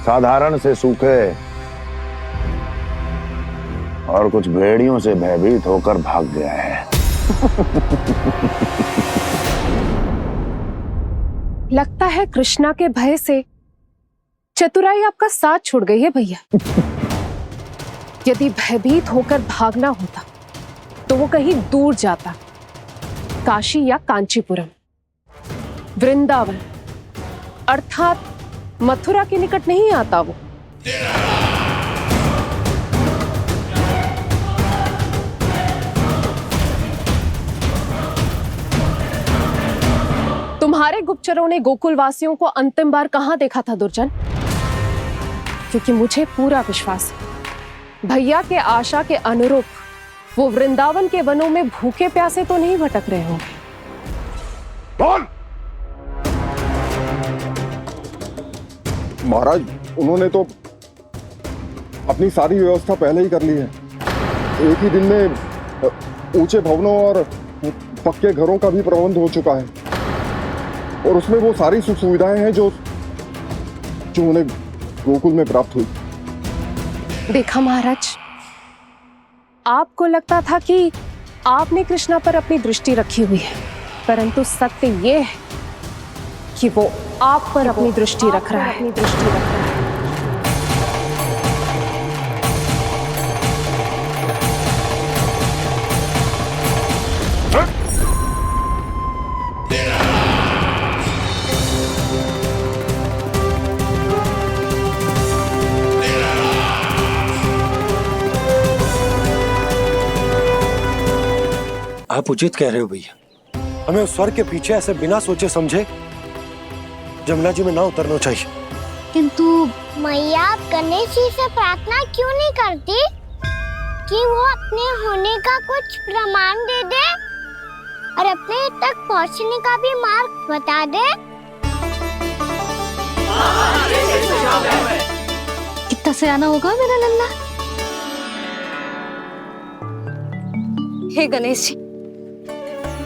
साधारण से सूखे और कुछ भेड़ियों से भयभीत होकर भाग गया है। लगता है कृष्णा के भय से चतुराई आपका साथ छोड़ गई है भैया। यदि भयभीत होकर भागना होता तो वो कहीं दूर जाता, काशी या कांचीपुरम, वृंदावन अर्थात मथुरा के निकट नहीं आता वो। तुम्हारे गुप्तचरों ने गोकुल वासियों को अंतिम बार कहां देखा था दुर्जन? क्योंकि मुझे पूरा विश्वास है भैया के आशा के अनुरूप वो वृंदावन के वनों में भूखे प्यासे तो नहीं भटक रहे होंगे। बोल! महाराज, उन्होंने तो अपनी सारी व्यवस्था पहले ही कर ली है। एक ही दिन में ऊंचे भवनों और पक्के घरों का भी प्रबंध हो चुका है और उसमें वो सारी सुख सुविधाएं हैं जो उन्हें गोकुल में प्राप्त हुई। देखा महाराज, आपको लगता था कि आपने कृष्णा पर अपनी दृष्टि रखी हुई है, परंतु सत्य ये है कि वो आप पर अपनी दृष्टि रख रहा है। आप उचित कह रहे हो भैया, हमें उस स्वर के पीछे ऐसे बिना सोचे समझे जमुना जी में ना उतरना चाहिए। किंतु मैया, आप गणेश जी से प्रार्थना क्यों नहीं करती कि वो अपने होने का कुछ प्रमाण दे दे और अपने तक पहुंचने का भी मार्ग बता दे? कितना सयाना होगा मेरा लल्ला। हे गणेश जी,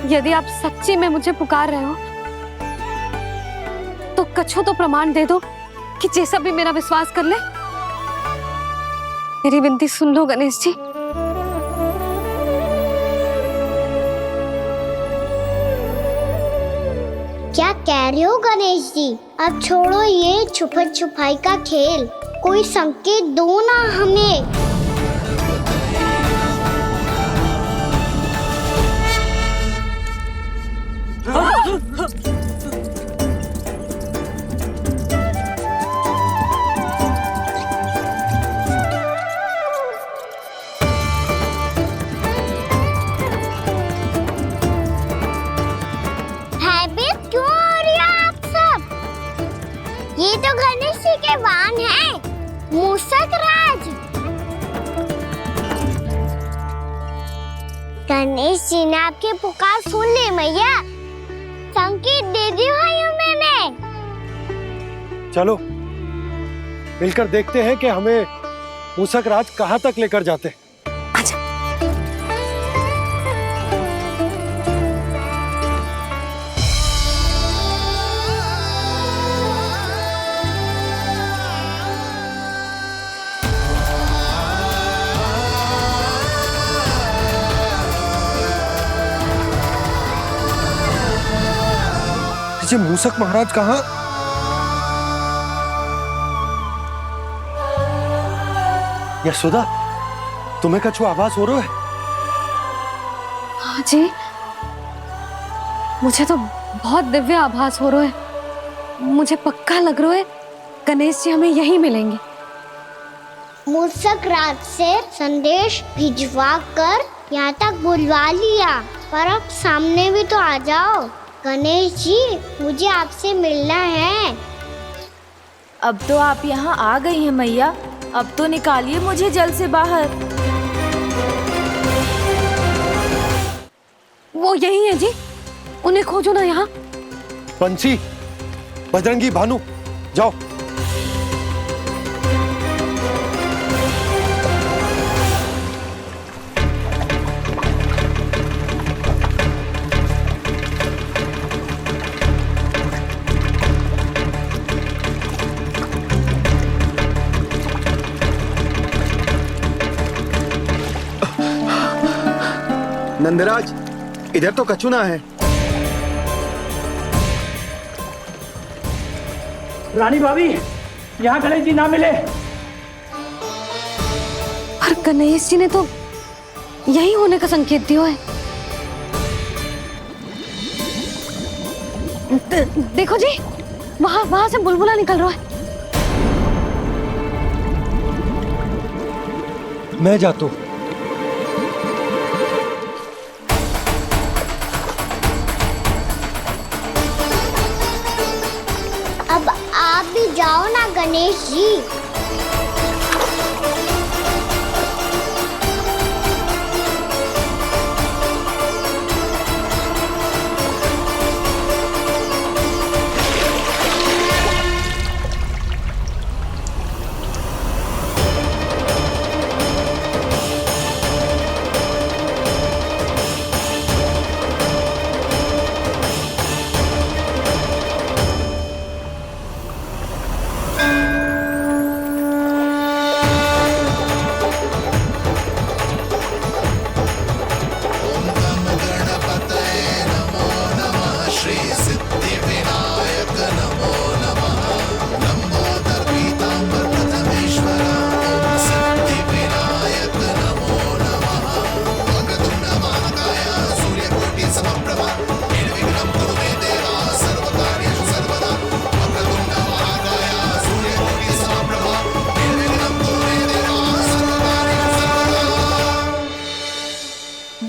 यदि आप सच्ची में मुझे पुकार रहे हो तो कछो तो प्रमाण दे दो कि जैसा भी मेरा विश्वास कर ले। मेरी विनती सुन लो गणेश जी। क्या कह रहे हो गणेश जी? अब छोड़ो ये छुपन छुपाई का खेल, कोई संकेत दो ना हमें। गणेश जी ने आपकी पुकार सुन ली मैया, संकेत दे दी भाइयों मैंने। चलो मिलकर देखते हैं कि हमें मूसक राज कहाँ तक लेकर जाते हैं। ये मूसक महाराज कहाँ? यशोदा, तुम्हें कछु आभास हो रहा है? हाँ जी, मुझे तो बहुत दिव्य आभास हो रहा है। मुझे पक्का लग रहा है गणेश जी हमें यहीं मिलेंगे। मूसक राज से संदेश भिजवा कर यहाँ तक बुलवा लिया, पर अब सामने भी तो आ जाओ। गणेश जी, मुझे आपसे मिलना है। अब तो आप यहाँ आ गई हैं मैया, अब तो निकालिए मुझे जल से बाहर। वो यही है जी, उन्हें खोजो ना यहाँ। बंसी, बजरंगी, भानु, जाओ। नंदराज, इधर तो कछुना है। रानी भाभी, यहाँ गणेश जी ना मिले। पर गणेश जी ने तो यही होने का संकेत दिया है। देखो जी, वहां से बुलबुला निकल रहा है। मैं जाता हूँ। अब आप भी जाओ ना गणेश जी।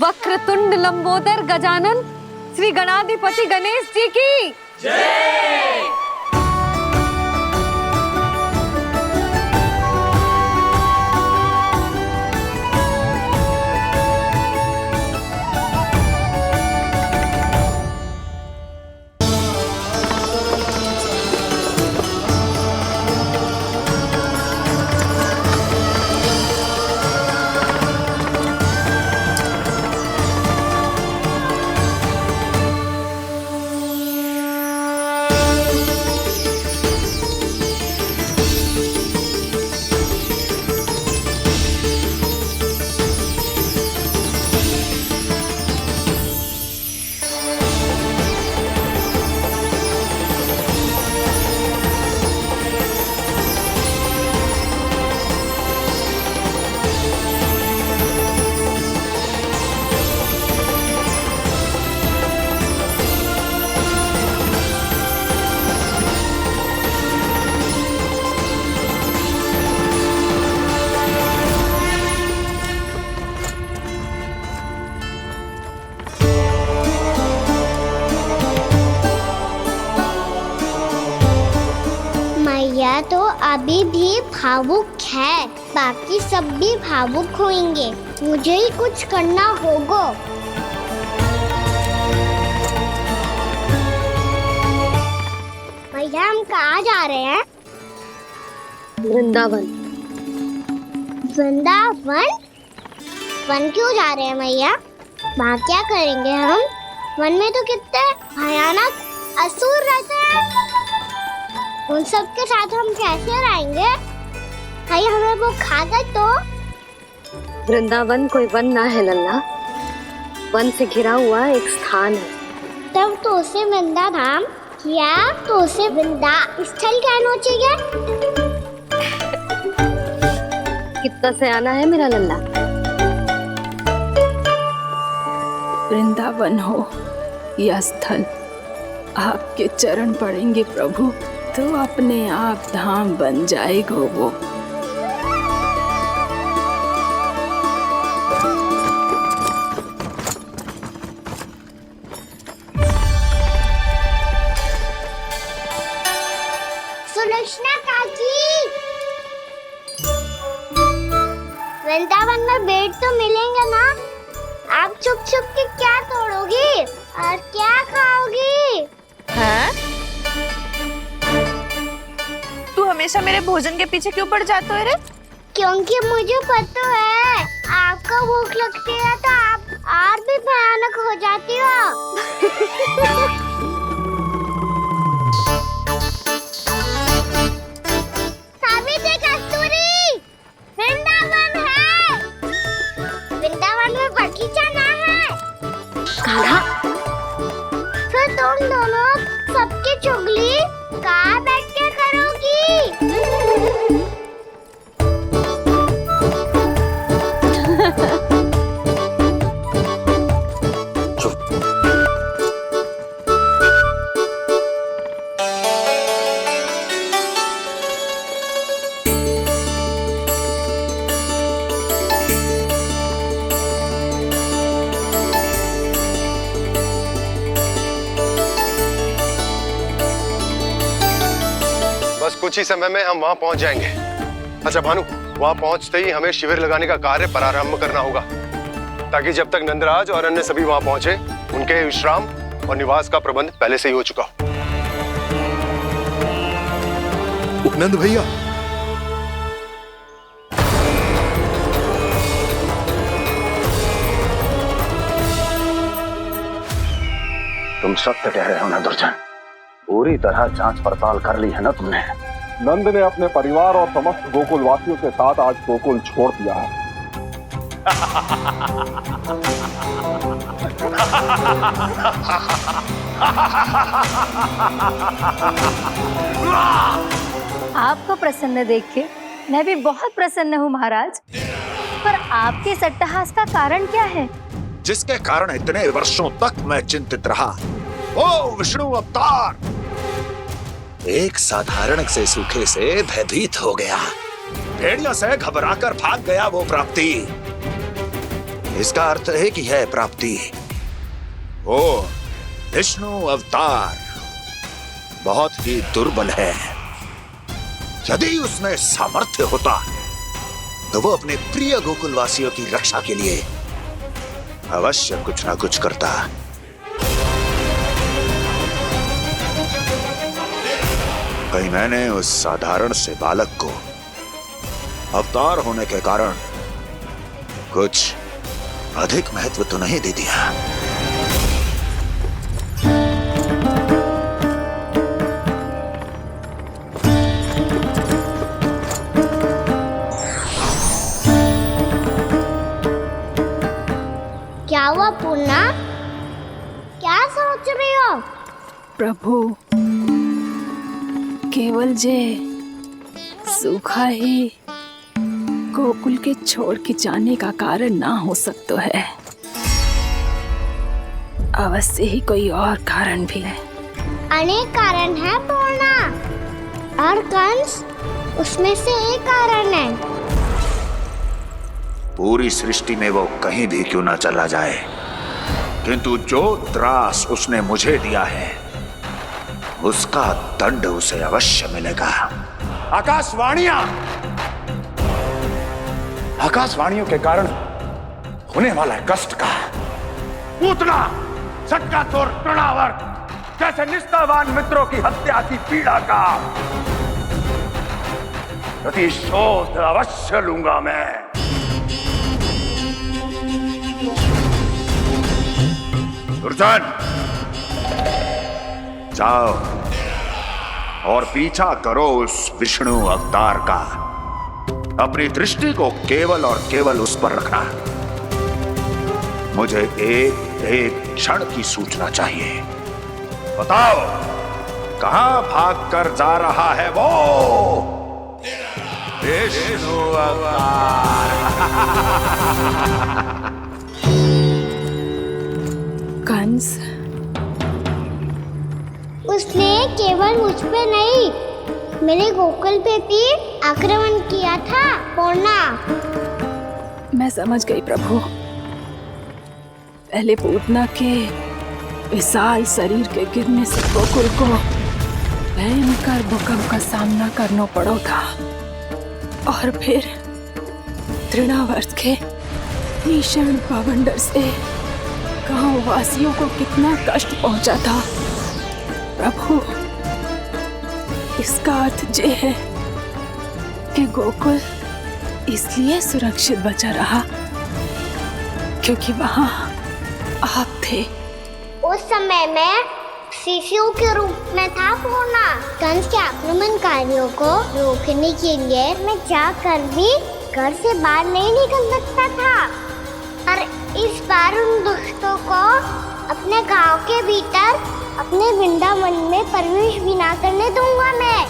वक्रतुंड लंबोदर गजानन श्री गणाधिपति गणेश जी की जय। मैया तो अभी भी भावुक है, बाकी सब भी भावुक होंगे। मुझे ही कुछ करना होगा। भैया हम कहाँ जा रहे हैं? वृंदावन। वृंदावन? वन क्यों जा रहे हैं भैया? वहाँ क्या करेंगे हम? वन में तो कितने भयानक असुर रहते हैं। उन सब के साथ हम कैसे रहेंगे? कहीं हमें वो खा गए तो? वृंदावन कोई वन ना है लल्ला, वन से घिरा हुआ एक स्थान है। तब तो उसे वृंदा धाम या तो उसे वृंदा स्थल कहना चाहिए। कितना सयाना है मेरा लल्ला। वृंदावन हो या स्थल, आपके चरण पड़ेंगे प्रभु तो अपने आप धाम बन जाएगा वो। सुलक्षणा काकी, वृंदावन में बेट तो मिलेंगे ना? आप छुप छुप के क्या तोड़ोगी और क्या खाओगी? हाँ? तू हमेशा मेरे भोजन के पीछे क्यों पड़ जाता है रे? क्योंकि मुझे पता है आपको भूख लगती है तो आप और भी भयानक हो जाती हो। सावित्री, कस्तूरी, वृंदावन है। वृंदावन में बगीचा ना है। कान्हा, फिर तुम दोनों सबकी चुगली कहाँ बैठ के करोगी? बस कुछ ही समय में हम वहां पहुंच जाएंगे। अच्छा भानु, वहां पहुंचते ही हमें शिविर लगाने का कार्य प्रारंभ करना होगा, ताकि जब तक नंदराज और अन्य सभी वहां पहुंचे उनके विश्राम और निवास का प्रबंध पहले से ही हो चुका हो। नंद भैया, तुम सत्य कह रहे हो ना दुर्जन, पूरी तरह जांच पड़ताल कर ली है ना तुमने? नंद ने अपने परिवार और समस्त गोकुल वासियों के साथ आज गोकुल छोड़ दिया है। आपको प्रसन्न देख के मैं भी बहुत प्रसन्न हूँ महाराज, पर आपके इस अट्टहास का कारण क्या है? जिसके कारण इतने वर्षों तक मैं चिंतित रहा। ओ विष्णु अवतार, एक साधारण से सूखे से भयभीत हो गया, भेड़ियों से घबराकर भाग गया वो प्राप्ति। इसका अर्थ है कि है प्राप्ति वो विष्णु अवतार बहुत ही दुर्बल है। यदि उसमें सामर्थ्य होता तो वो अपने प्रिय गोकुलवासियों की रक्षा के लिए अवश्य कुछ ना कुछ करता। कहीं मैंने उस साधारण से बालक को अवतार होने के कारण कुछ अधिक महत्व तो नहीं दे दिया। क्या हुआ पूर्णा? क्या सोच रही हो? प्रभु, केवल जे सूखा ही गोकुल के छोड़ के जाने का कारण ना हो सकता है, अवश्य ही कोई और कारण भी है। अनेक कारण है पूर्णा, और कंस उसमें से एक कारण है। पूरी सृष्टि में वो कहीं भी क्यों ना चला जाए, किंतु जो त्रास उसने मुझे दिया है उसका दंड उसे अवश्य मिलेगा। आकाशवाणियों के कारण होने वाला कष्ट का पूतना, सटका चोर, तृणावर, जैसे निष्ठावान मित्रों की हत्या की पीड़ा का प्रतिशोध अवश्य लूंगा मैं। दुर्जन, जाओ और पीछा करो उस विष्णु अवतार का। अपनी दृष्टि को केवल और केवल उस पर रखना। मुझे एक एक क्षण की सूचना चाहिए। बताओ, कहां भागकर जा रहा है वो विष्णु अवतार? कंस, उसने केवल मुझ पे नहीं, मेरे गोकुल पे भी आक्रमण किया था। पूर्णा, मैं समझ गई प्रभु। पहले पूतना के विशाल शरीर के गिरने से गोकुल को भयंकर भूकंप का सामना करना पड़ा था, और फिर तृणावर्त के भीषण पावंडर से गांव वासियों को कितना कष्ट पहुंचा था। प्रभु, इसका अर्थ ये है कि गोकुल इसलिए सुरक्षित बचा रहा क्योंकि वहां आप थे। उस समय मैं शिशु के रूप में था पूर्णा। कंस के आक्रमणकारियों को रोकने के लिए मैं जाकर भी घर से बाहर नहीं निकल सकता था, और इस बार उन दुष्टों को अपने गांव के भीतर, अपने वृंदावन में प्रवेश भी ना करने दूंगा मैं।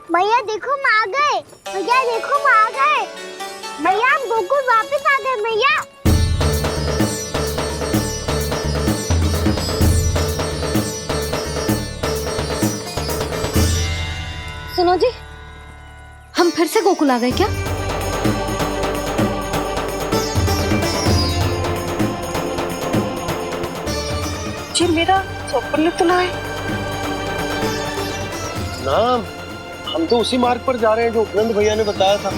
भैया देखो हम आ गए। भैया देखो हम आ गए। भैया हम गोकुल वापस आ गए। भैया सुनो जी, हम फिर से गोकुल आ गए क्या? जी मेरा स्वप्न तो ना है ना, हम तो उसी मार्ग पर जा रहे हैं जो उपनंद भैया ने बताया था।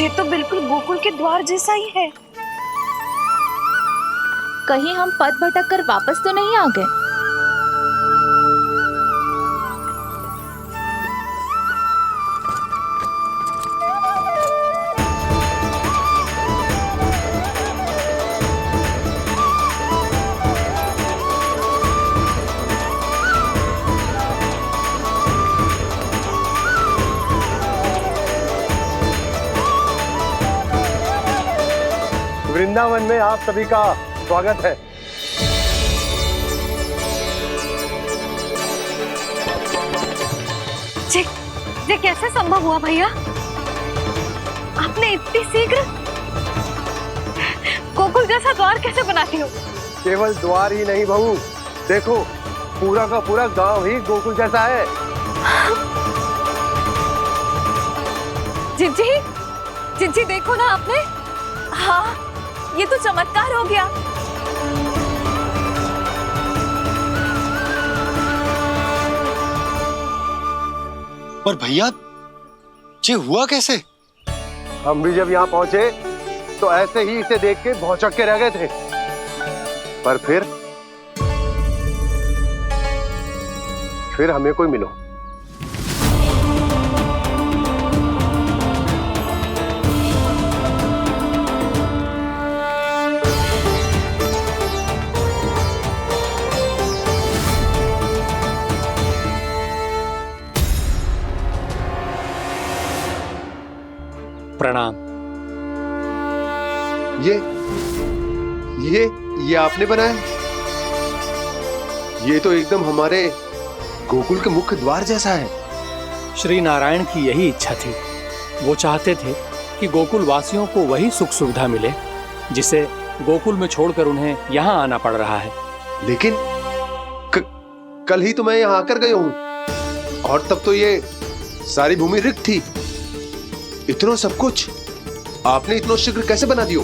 ये तो बिल्कुल गोकुल के द्वार जैसा ही है। कहीं हम पथ भटक कर वापस तो नहीं आ गए? वृंदावन में आप सभी का स्वागत है। ये कैसे संभव हुआ भैया? आपने इतनी शीघ्र गोकुल जैसा द्वार कैसे बनाती हो? केवल द्वार ही नहीं बहू, देखो पूरा का पूरा गांव ही गोकुल जैसा है। जिज्जी, जिज्जी देखो ना आपने। हाँ, ये तो चमत्कार हो गया। पर भैया ये हुआ कैसे? हम भी जब यहाँ पहुंचे तो ऐसे ही इसे देख के भौचक के रह गए थे, पर फिर हमें कोई मिलो। प्रणाम। ये आपने बनाया? ये तो एकदम हमारे गोकुल के मुख्य द्वार जैसा है। श्री नारायण की यही इच्छा थी। वो चाहते थे कि गोकुल वासियों को वही सुख सुविधा मिले जिसे गोकुल में छोड़कर उन्हें यहाँ आना पड़ रहा है। लेकिन कल ही तो मैं यहाँ आकर गया हूँ। और तब तो ये सारी भूमि रिक्त थी। इतना सब कुछ आपने इतना शीघ्र कैसे बना दियो?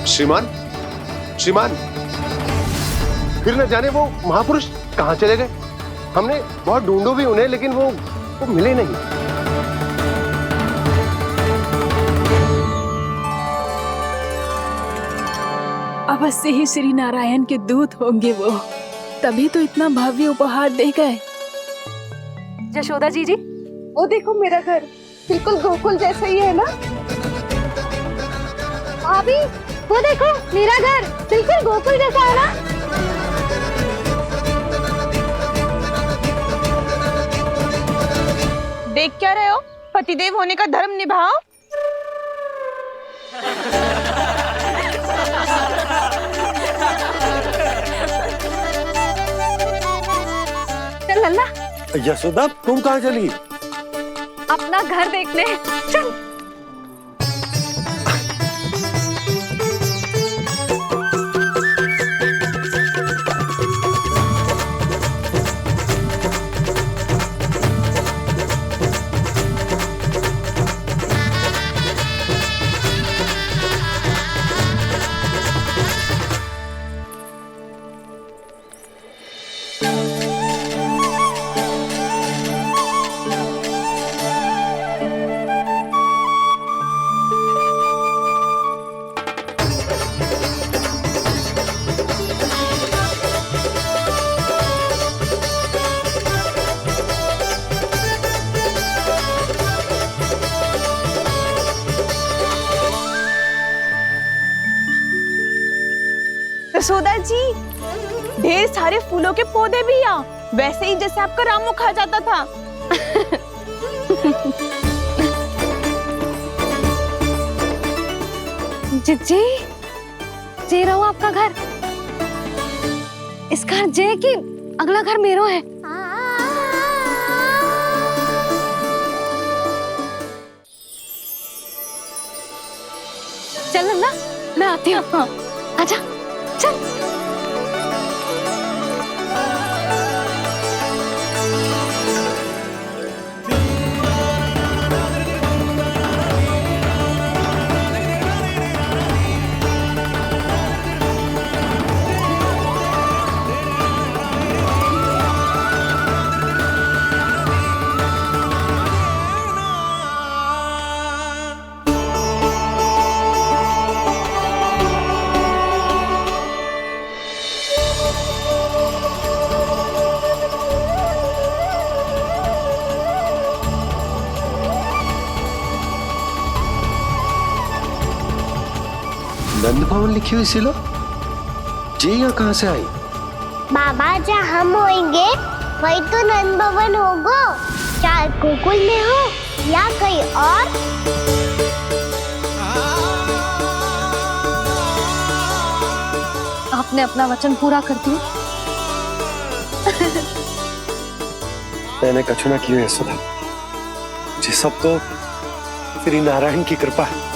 श्रीमान, श्रीमान, फिर न जाने वो महापुरुष कहां चले गए। हमने बहुत ढूंढो भी उन्हें, लेकिन वो मिले नहीं। अवश्य ही श्री नारायण के दूत होंगे वो, तभी तो इतना भव्य उपहार दे गए। यशोदा जी, वो देखो मेरा घर बिल्कुल गोकुल जैसा ही है ना। भाभी वो देखो मेरा घर बिल्कुल गोकुल जैसा है ना। देख क्या रहे हो? पतिदेव होने का धर्म निभाओ। चल लल्ला, यशोदा तुम कहाँ चली? अपना घर देखने चल। यशोदा जी, ढेर सारे फूलों के पौधे भी यहाँ, वैसे ही जैसे आपका रामू खा जाता था। जिज्जी, जे रहो आपका घर। इस घर जे की अगला घर मेरो है। चल ना, मैं आती हूँ। हाँ, आजा, चल। नंद भवन लिखी हुई सिलो, जी यहाँ कहाँ से आई? बाबा जहाँ हम होंगे वही तो नंद भवन होगा। चाहे गोकुल में हो या कहीं और। आपने अपना वचन पूरा कर दिया। मैंने कछु ना किया यशोदा, ये सब तो श्री नारायण की कृपा है।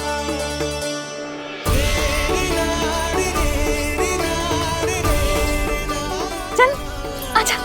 चल, आजा।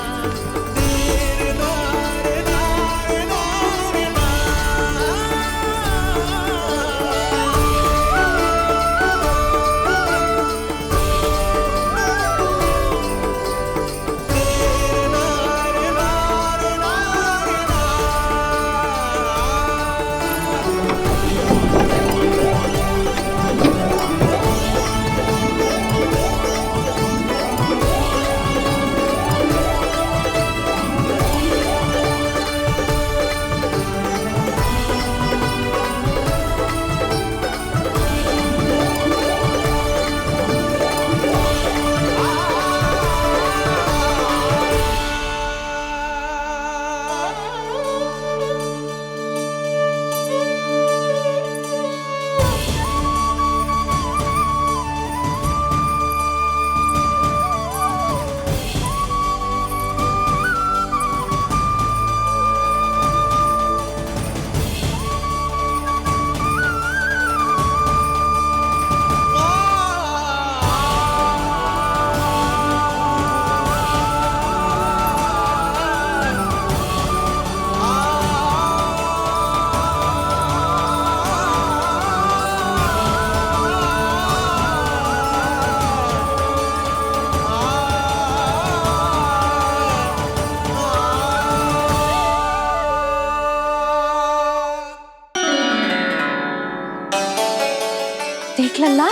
देख लल्ला,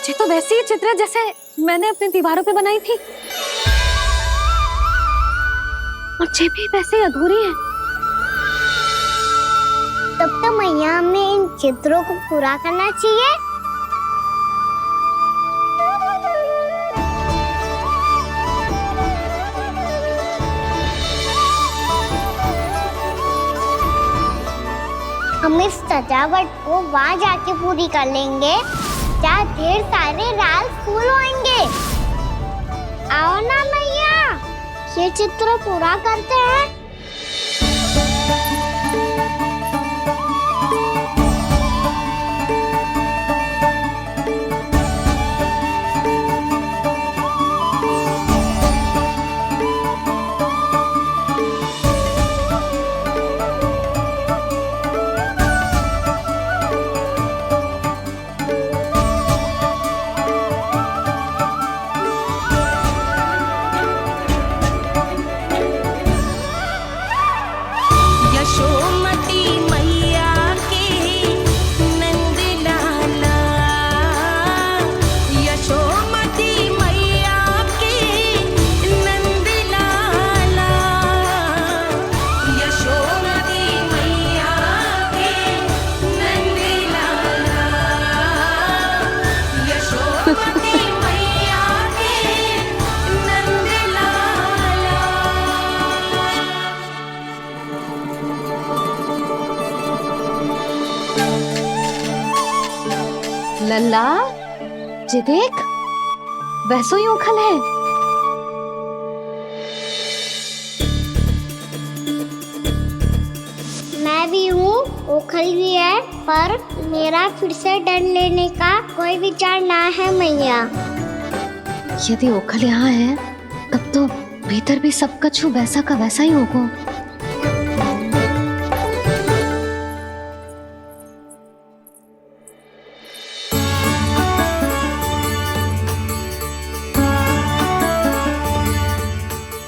ये तो वैसी ही चित्र है जैसे मैंने अपनी दीवारों पे बनाई थी, और ये भी वैसे ही अधूरी है। तब तो मैया हमें इन चित्रों को पूरा करना चाहिए। हम इस सजावट को वहाँ जाके पूरी कर लेंगे जहाँ ढेर सारे लाल फूल होंगे। आओ ना मैया, ये चित्र पूरा करते हैं। लल्ला, ये देख, वैसो ही उखल है। मैं भी हूँ, उखल भी है, पर मेरा फिर से डर लेने का कोई विचार ना है मैया। यदि ओखल यहाँ है, तब तो भीतर भी सब कछु वैसा का वैसा ही होगा।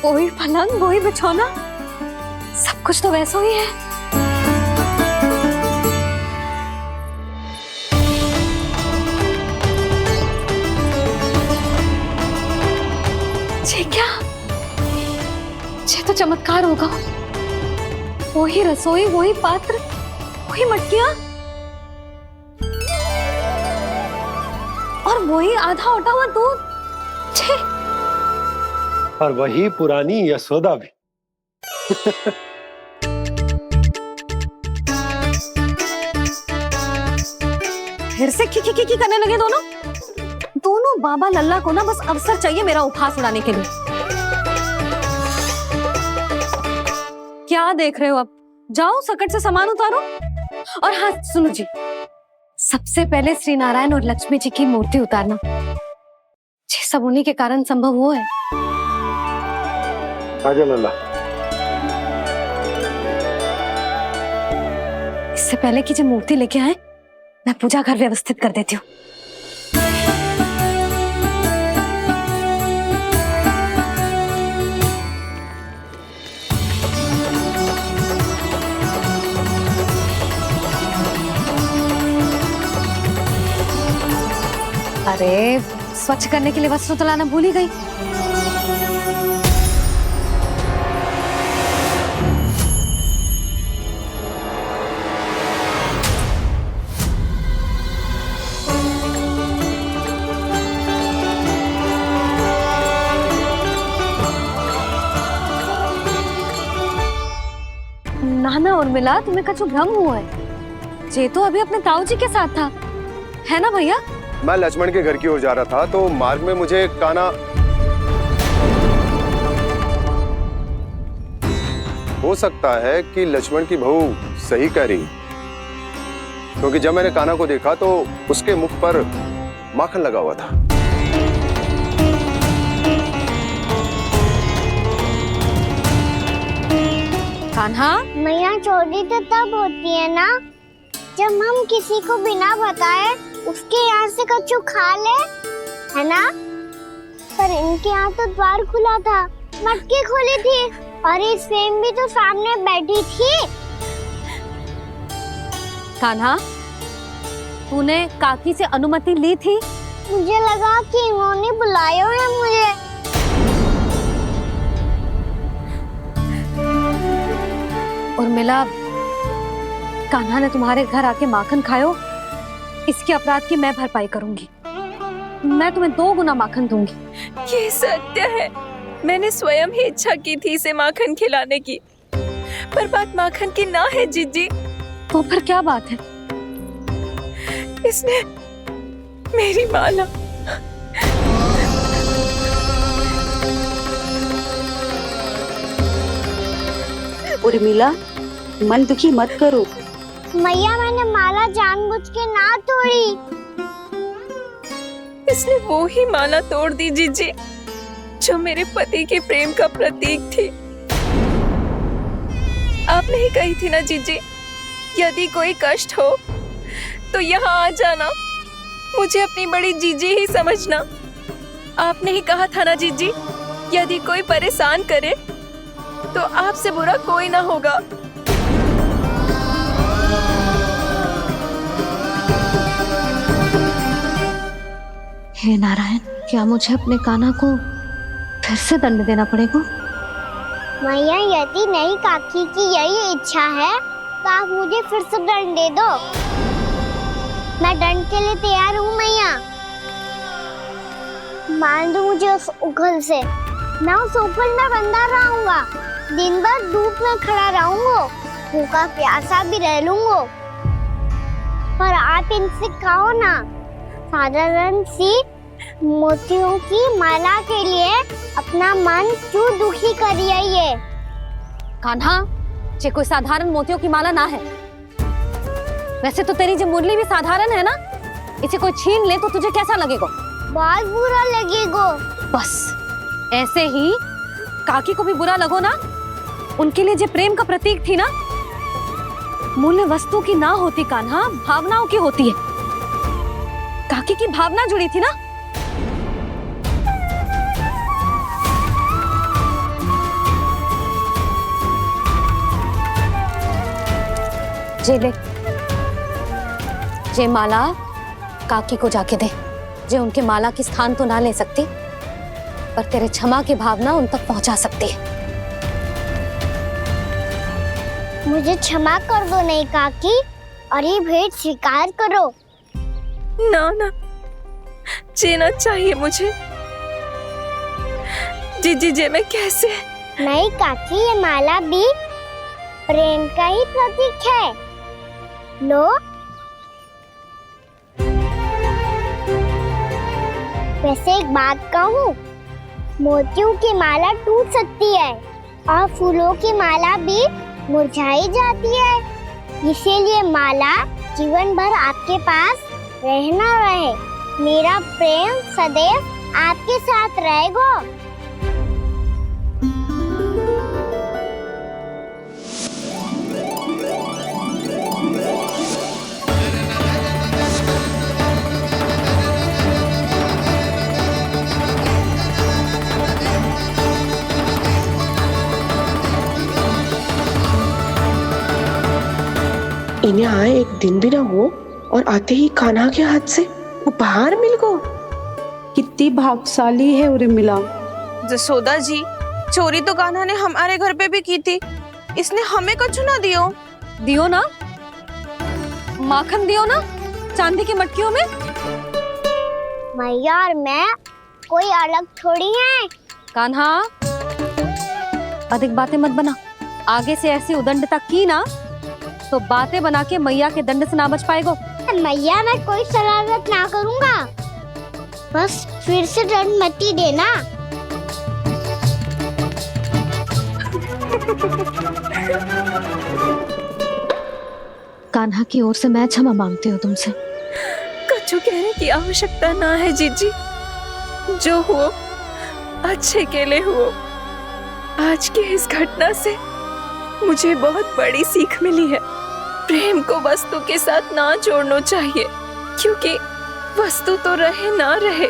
वही पलंग, वही बिछौना, सब कुछ तो वैसा ही है। ये क्या? ये तो चमत्कार होगा। वही रसोई, वही पात्र, वही मटकियां, और वही आधा उटा हुआ दूध। छे! और वही पुरानी यशोदा भी। फिर से की करने लगे दोनों बाबा लल्ला को ना बस अवसर चाहिए मेरा उपहास उड़ाने के लिए। क्या देख रहे हो? अब जाओ, सकट से सामान उतारो। और हाँ सुनो जी, सबसे पहले श्री नारायण और लक्ष्मी जी की मूर्ति उतारना। ये सब उन्हीं के कारण संभव हुआ है। आजा लल्ला। इससे पहले कि जो मूर्ति लेके आए, मैं पूजा घर व्यवस्थित कर देती हूँ। अरे, स्वच्छ करने के लिए वस्त्र तो लाना भूल ही गई। नाना और मिला, तुम्हें कछु भ्रम हुआ है। जे तो अभी अपने ताऊ जी के साथ था, है ना भैया? मैं लक्ष्मण के घर की ओर जा रहा था तो मार्ग में मुझे कान्हा। हो सकता है कि लक्ष्मण की बहू सही कह रही, क्योंकि जब मैंने कान्हा को देखा तो उसके मुख पर माखन लगा हुआ था। कान्हा, मैया चोरी तो तब होती है ना जब हम किसी को बिना बताए उसके यहाँ से कछु खा ले, है ना? पर इनके यहाँ तो द्वार खुला था, मटकी खोली थी, और ये सेम भी तो सामने बैठी थी। कान्हा, तूने काकी से अनुमति ली थी? मुझे लगा कि इन्होंने बुलाया है मुझे। उर्मिला, कान्हा ने तुम्हारे घर आके माखन खायो, इसके अपराध की मैं भरपाई करूंगी। मैं तुम्हें 2 गुना माखन दूंगी। ये सत्य है, मैंने स्वयं ही इच्छा की थी इसे माखन खिलाने की, पर बात माखन की ना है जीजी। तो फिर क्या बात है? इसने मेरी माला। उर्मिला, मन दुखी मत करो। मैया, मैंने माला जानबूझ के ना तोड़ी। इसने वो ही माला तोड़ दी जीजी जो मेरे पति के प्रेम का प्रतीक थी। आपने ही कही थी ना जीजी, यदि कोई कष्ट हो तो यहाँ आ जाना, मुझे अपनी बड़ी जीजी ही समझना। आपने ही कहा था ना जीजी, यदि कोई परेशान करे तो आपसे बुरा कोई ना होगा। हे नारायण, क्या मुझे अपने कान्हा को फिर से दंड देना पड़ेगा? मैया, यदि नहीं काकी की यही इच्छा है तो आप मुझे फिर से दंड दे दो। मैं दंड के लिए तैयार हूँ मैया। मान दो मुझे उस उखल से, मैं उस उखल में बंधा रहूंगा, दिन भर धूप में खड़ा रहूंगा, भूखा प्यासा भी रह लूंगा। पर आप इनसे कहो ना, साधारण सी मोतियों की माला के लिए अपना मन क्यों दुखी करिए? ये कान्हा, ये कोई साधारण मोतियों की माला ना है। वैसे तो तेरी जो मुरली भी साधारण है ना, इसे कोई छीन ले तो तुझे कैसा लगेगा? बहुत बुरा लगेगा। बस ऐसे ही काकी को भी बुरा लगो ना। उनके लिए जो प्रेम का प्रतीक थी ना, मूल्य वस्तु की ना होती कान्हा, भावनाओं की होती है। काकी की भावना जुड़ी थी ना। जे ले, जे माला काकी को जाके दे। जे उनके माला की स्थान तो ना ले सकती, पर तेरे क्षमा की भावना उन तक पहुंचा सकती है। मुझे क्षमा कर दो नहीं काकी, और ये भेंट स्वीकार करो। ना ना, जीना चाहिए मुझे। जीजी जे मैं कैसे? नहीं काकी, ये माला भी प्रेम का ही प्रतीक है। लो, वैसे एक बात कहूँ, मोतियों की माला टूट सकती है और फूलों की माला भी मुरझाई जाती है। इसीलिए माला जीवन भर आपके पास रहना रहे। मेरा प्रेम सदैव आपके साथ रहेगा। इन्हें आए एक दिन भी ना हो और आते ही कान्हा के हाथ से उपहार मिल गो। कितनी भाग्यशाली है उर्मिला। जसोदा जी, चोरी तो कान्हा ने हमारे घर पे भी की थी, इसने हमें कुछ ना दियो। दियो ना, माखन दियो ना, चांदी की मटकियों में। मैया और मैं कोई अलग थोड़ी है। कान्हा, अधिक बातें मत बना। आगे से ऐसी उदंडता की ना तो बातें बना के मैया के दंड से ना बच पाएगो। मैया, मैं कोई शरारत ना करूँगा, बस फिर से दंड मत ही देना। कान्हा की ओर से मैं क्षमा मांगती हूँ तुमसे। कछु कहने की आवश्यकता ना है जीजी, जो हुआ अच्छे के लिए हुआ। आज की इस घटना से मुझे बहुत बड़ी सीख मिली है। प्रेम को वस्तु के साथ ना जोड़ना चाहिए, क्योंकि वस्तु तो रहे ना रहे,